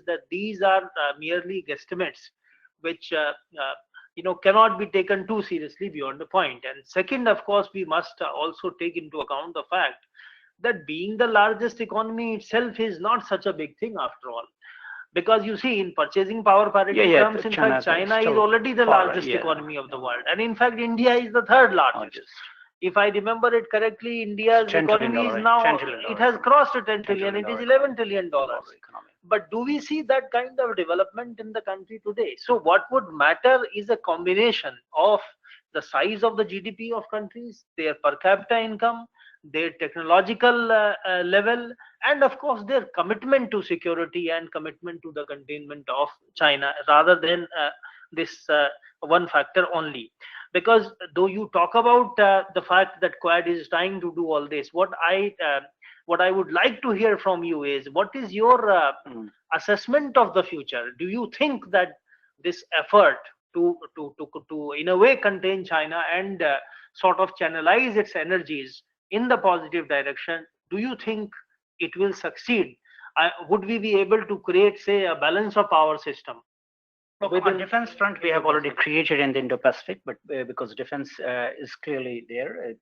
that these are merely guesstimates, which cannot be taken too seriously beyond the point. And second, of course, we must also take into account the fact that being the largest economy itself is not such a big thing after all, because you see, in purchasing power parity terms, in fact, China is already the largest economy of the world, and in fact, India is the third largest. If I remember it correctly, India's economy is now, it has crossed 10 trillion, it is $11 trillion. But do we see that kind of development in the country today? So what would matter is a combination of the size of the GDP of countries, their per capita income, their technological level, and of course their commitment to security and commitment to the containment of China, rather than this one factor only. Because though you talk about the fact that Quad is trying to do all this, what I would like to hear from you is, what is your assessment of the future? Do you think that this effort to in a way contain China and sort of channelize its energies in the positive direction, do you think it will succeed? Would we be able to create, say, a balance of power system? Look, on defense front, we have already created in the Indo-Pacific, but because defense is clearly there,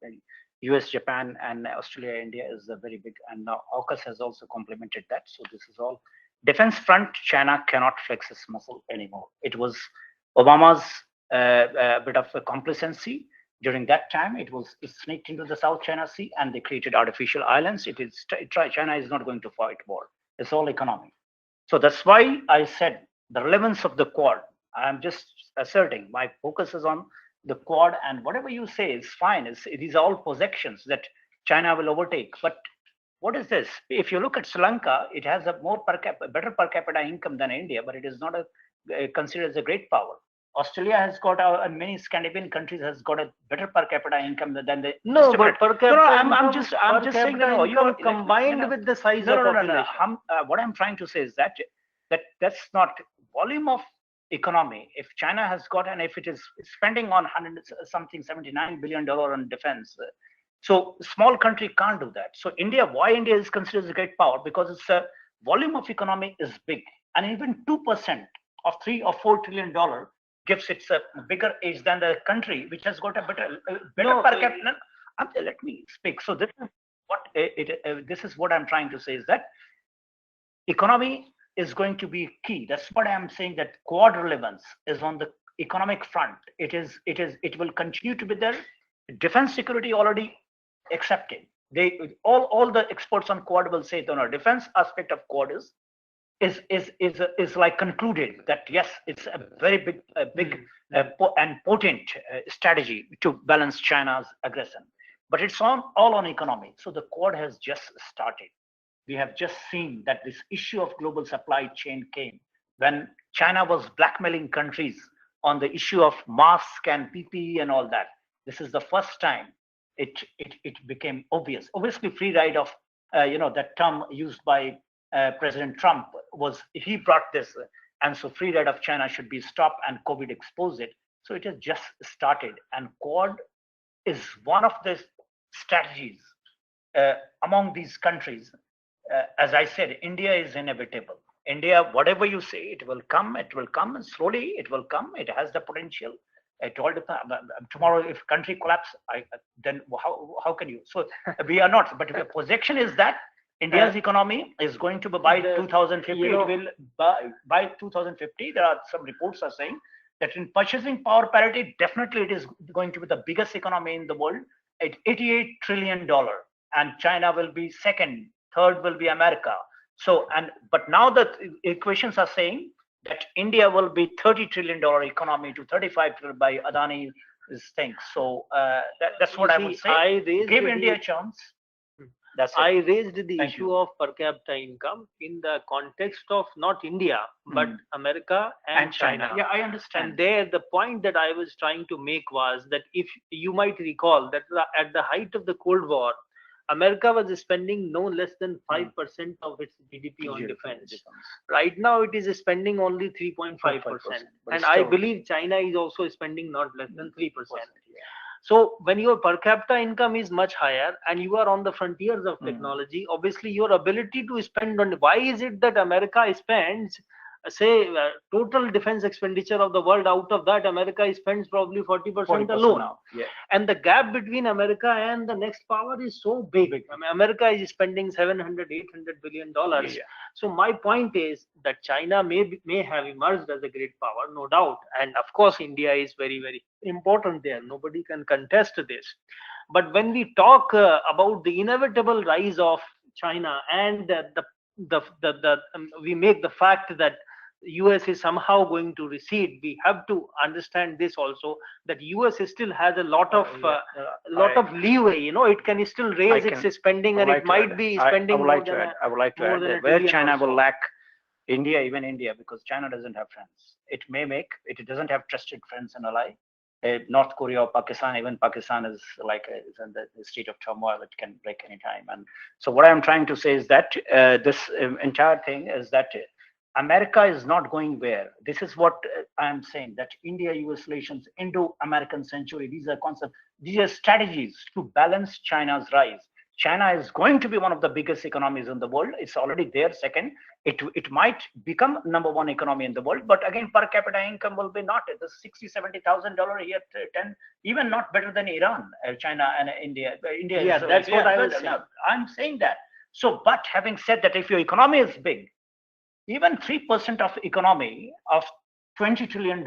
US, Japan, and Australia, India is a very big, and now AUKUS has also complemented that. So this is all defense front. China cannot flex its muscle anymore. It was Obama's bit of a complacency. During that time, it sneaked into the South China Sea, and they created artificial islands. China is not going to fight war. It's all economy. So that's why I said the relevance of the Quad. I'm just asserting my focus is on the Quad, and whatever you say is fine. These are all projections that China will overtake. But what is this? If you look at Sri Lanka, it has a better per capita income than India, but it is not considered as a great power. Australia has got, and many Scandinavian countries has got a better per capita income than the no, but per capita. I'm just saying that you are combined with the size of population. What I'm trying to say is that's not volume of economy. If China has got, and if it is spending on $79 billion on defense, so small country can't do that. So why India is considered as a great power? Because its volume of economy is big, and even 2% of $3 or $4 trillion gives it a bigger age than the country which has got a better per capita. Let me speak. So this is what I'm trying to say is that economy is going to be key. That's what I'm saying, that Quad relevance is on the economic front. It will continue to be there. Defense security already accepted. All the experts on Quad will say that defense aspect of Quad is like concluded that yes, it's a very big and potent strategy to balance China's aggression. But it's all on economy. So the Quad has just started. We have just seen that this issue of global supply chain came when China was blackmailing countries on the issue of mask and PPE and all that. This is the first time it became obvious. Obviously, free ride of that term used by President Trump he brought this, and so free ride of China should be stopped, and COVID exposed it. So it has just started, and Quad is one of the strategies among these countries. As I said, India is inevitable. India, whatever you say, it will come, and slowly it will come. It has the potential. It all depends. Tomorrow, if country collapse, then how can you? So we are not. But the projection is that India's economy is going to be by 2050. It will by 2050. There are some reports are saying that in purchasing power parity, definitely it is going to be the biggest economy in the world at $88 trillion, and China will be second. Third will be America. But now the equations are saying that India will be $30 trillion economy to $35 trillion by Adani's thing. So that's what I would say. Give India a chance. I raised the Thank issue you. of per capita income in the context of not India, but America and China. Yeah, I understand. And there, the point that I was trying to make was that if you might recall that at the height of the Cold War, America was spending no less than 5% of its GDP on defense. Right now, it is spending only 3.5%. And I believe China is also spending not less than 3%. So when your per capita income is much higher and you are on the frontiers of technology, obviously your ability to spend on, why is it that America spends, say, total defense expenditure of the world, out of that America spends probably 40% alone. Now. Yeah. And the gap between America and the next power is so big. I mean, America is spending 700, 800 billion dollars. Yeah. So my point is that China may have emerged as a great power, no doubt. And of course, India is very, very important there. Nobody can contest this. But when we talk about the inevitable rise of China and we make the fact that US is somehow going to recede, we have to understand this also, that US still has a lot of leeway. You know, it can still raise its spending, and it might be spending more than I would like to add that where China will lack India, even India, because China doesn't have friends. It doesn't have trusted friends and ally. North Korea or Pakistan, even Pakistan is is in the state of turmoil. It can break anytime. And so what I'm trying to say is that this entire thing is that America is not going where. This is what I'm saying, that India-US relations, Indo-American century, these are concepts, these are strategies to balance China's rise. China is going to be one of the biggest economies in the world. It's already there. Second, it might become number one economy in the world. But again, per capita income will be not the $60,000-$70,000 a year, 10, even not better than Iran, China, and India. India. Yeah, that's what I was saying. I'm saying that. So, but having said that, if your economy is big, even 3% of economy of $20 trillion,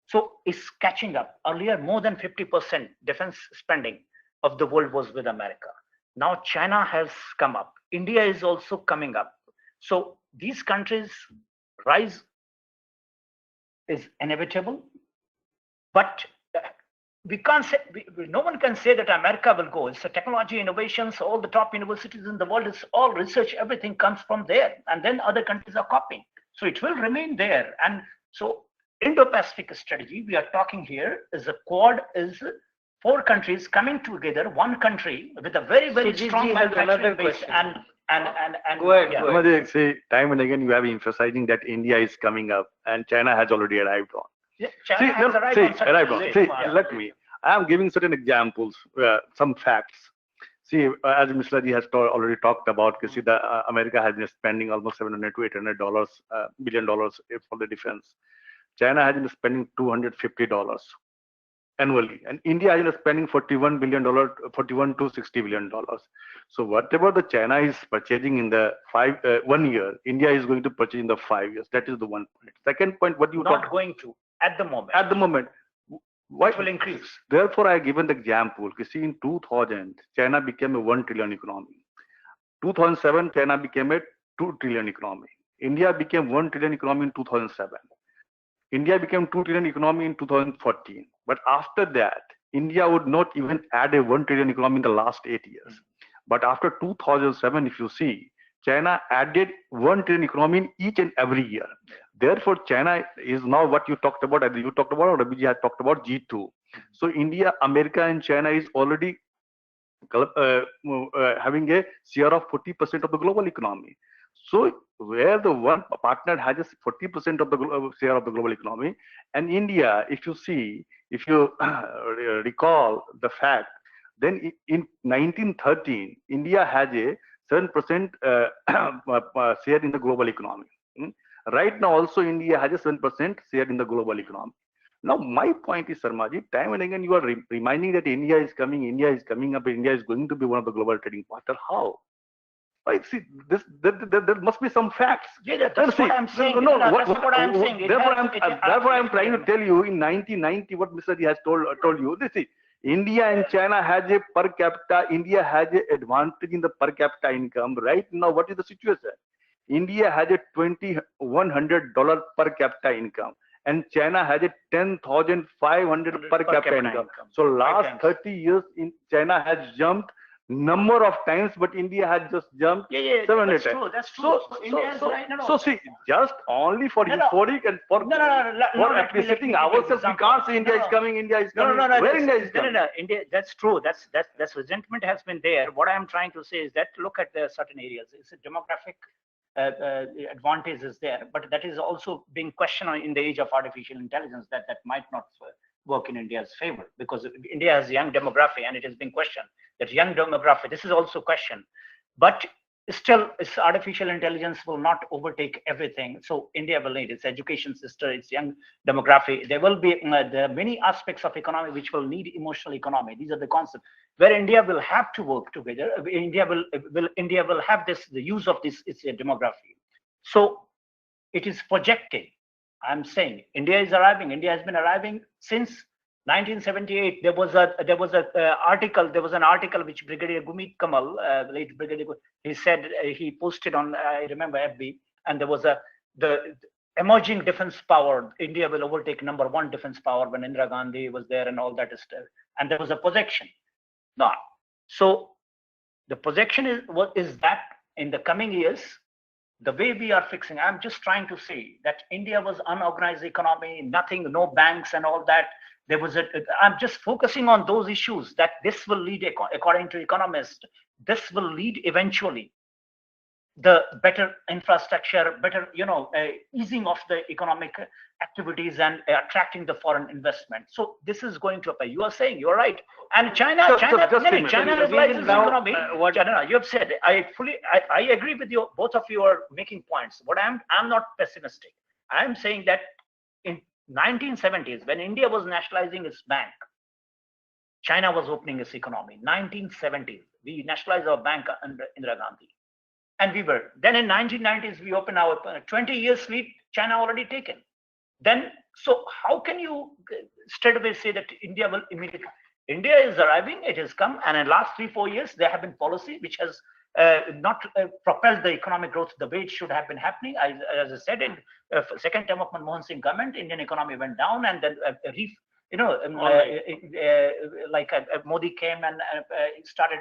so is catching up. Earlier, more than 50% defense spending of the world was with America. Now China has come up. India is also coming up. So these countries' rise is inevitable, but we can't say, no one can say that America will go. It's the technology innovations, all the top universities in the world, it's all research, everything comes from there. And then other countries are copying. So it will remain there. And so Indo-Pacific strategy, we are talking here, is a quad, is 4 countries coming together, one country with a very, very strong manufacturing base. And go ahead. Yeah. See, time and again you have emphasizing that India is coming up and China has already arrived on. Yeah, China has arrived on. Let me. I am giving certain examples, some facts. See, as Mishra ji has already talked about, see, America has been spending almost $700 to $800 billion for the defense. China has been spending $250 annually, and India has been spending $41 to $60 billion. So whatever the China is purchasing in the 1 year, India is going to purchase in the 5 years. That is the one point. Second point, what you not going to at the moment. At the moment, what will increase? Therefore, I given the example. You see, in 2000, China became a 1 trillion economy. 2007, China became a 2 trillion economy. India became 1 trillion economy in 2007. India became 2 trillion economy in 2014. But after that, India would not even add a 1 trillion economy in the last 8 years. But after 2007, if you see, China added 1 trillion economy in each and every year. Therefore, China is now what you talked about, either you talked about or Ravi has talked about, G2. So India, America, and China is already having a share of 40% of the global economy. So where the one partner has 40% of the share of the global economy, and India, if you see, if you recall the fact, then in 1913, India has a 7% share in the global economy. Right now, also India has a 7% share in the global economy. Now, my point is, Sharmaji, time and again you are reminding that India is coming up, India is going to be one of the global trading partner. How? I see this. There must be some facts. Yeah, that's what I'm saying. No, that's what I'm saying. Therefore, I'm trying to tell you in 1990 what Mr. Ji has told you. This is India and China has a per capita. India has an advantage in the per capita income. Right now, what is the situation? India has a $2,100 per capita income, and China has a $10,500 per capita income. So last 30 years, in China has jumped number of times, but India has just jumped 700 that's times. true. That's true. So, India is right. so see, just only for No, no. historic and for No, no, no, no, for no, let me appreciating give you ourselves, we example. can't say India No, is no. coming, India is No, coming. no, no, Where that's, India is no, no, coming? no. India, that's true. That's resentment has been there. What I'm trying to say is that look at the certain areas. It's a demographic advantage is there, but that is also being questioned in the age of artificial intelligence. That might not work in India's favor because India has young demography, and it has been questioned that young demography. This is also questioned, but still, its artificial intelligence will not overtake everything. So India will need its education system, its young demography. There will be there are many aspects of economy which will need emotional economy. These are the concepts where India will have to work together. India will have the use of this its demography. So it is projected. I'm saying India is arriving. India has been arriving since 1978. There was an article which Brigadier Gumit Kamal, late Brigadier, he said he posted on I remember FB, and there was the emerging defense power. India will overtake number one defense power when Indira Gandhi was there and all that stuff. And there was a projection. No, so the projection is that in the coming years, the way we are fixing, I'm just trying to say that India was unorganized economy, nothing, no banks and all that. There was I'm just focusing on those issues that this will lead, according to economists, this will lead eventually the better infrastructure, better, easing of the economic activities and attracting the foreign investment. So this is going to apply. You are saying, you're right. And China liberalizes economy. China, you have said, I agree with you. Both of you are making points. But I'm not pessimistic. I'm saying that in 1970s, when India was nationalizing its bank, China was opening its economy. 1970s, we nationalized our bank under Indira Gandhi. And we were. Then in 1990s, we opened our 20 years lead, China already taken. Then, so how can you straight away say that India will immediately? India is arriving, it has come, and in the last 3-4 years, there have been policy which has not propelled the economic growth the way it should have been happening. As I said, in second term of Manmohan Singh government, Indian economy went down, and then Modi came and started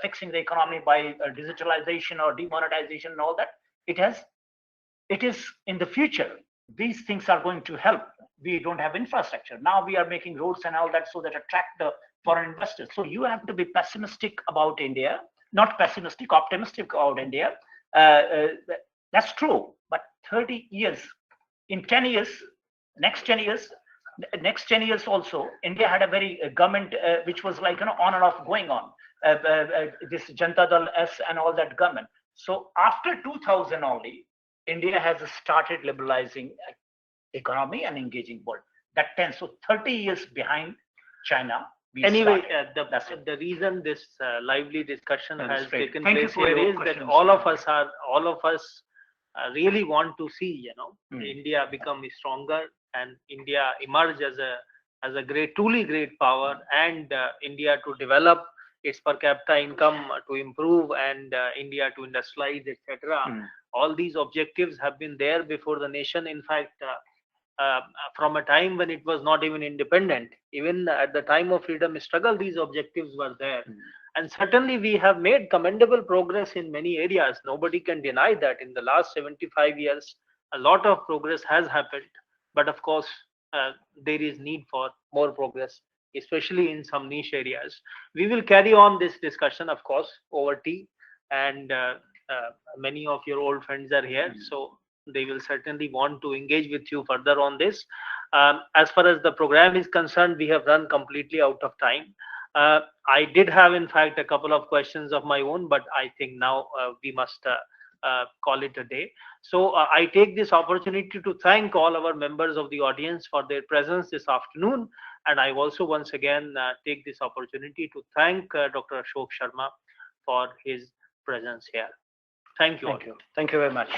fixing the economy by digitalization or demonetization and all that. It is in the future. These things are going to help. We don't have infrastructure. Now we are making roads and all that so that attract the foreign investors. So you have to be pessimistic about India, not pessimistic, optimistic about India. That's true. But 30 years, in 10 years, next 10 years also, India had a very government which was like on and off going on. This Janata Dal S and all that government. So after 2000 only, India has started liberalizing economy and engaging world. That tends, so 30 years behind China. Anyway, the reason this lively discussion has taken place here is that all of us really want to see, India become stronger and India emerge as a truly great power, and India to develop its per capita income to improve, and India to industrialize, etc. All these objectives have been there before the nation. In fact, from a time when it was not even independent, even at the time of freedom struggle, these objectives were there. And certainly we have made commendable progress in many areas. Nobody can deny that. In the last 75 years, a lot of progress has happened. But of course, there is need for more progress, especially in some niche areas. We will carry on this discussion, of course, over tea, and many of your old friends are here, so they will certainly want to engage with you further on this. As far as the program is concerned, we have run completely out of time. I did have, in fact, a couple of questions of my own, but I think now we must call it a day. So I take this opportunity to thank all our members of the audience for their presence this afternoon. And I also once again take this opportunity to thank Dr. Ashok Sharma for his presence here. Thank you. Thank you very much.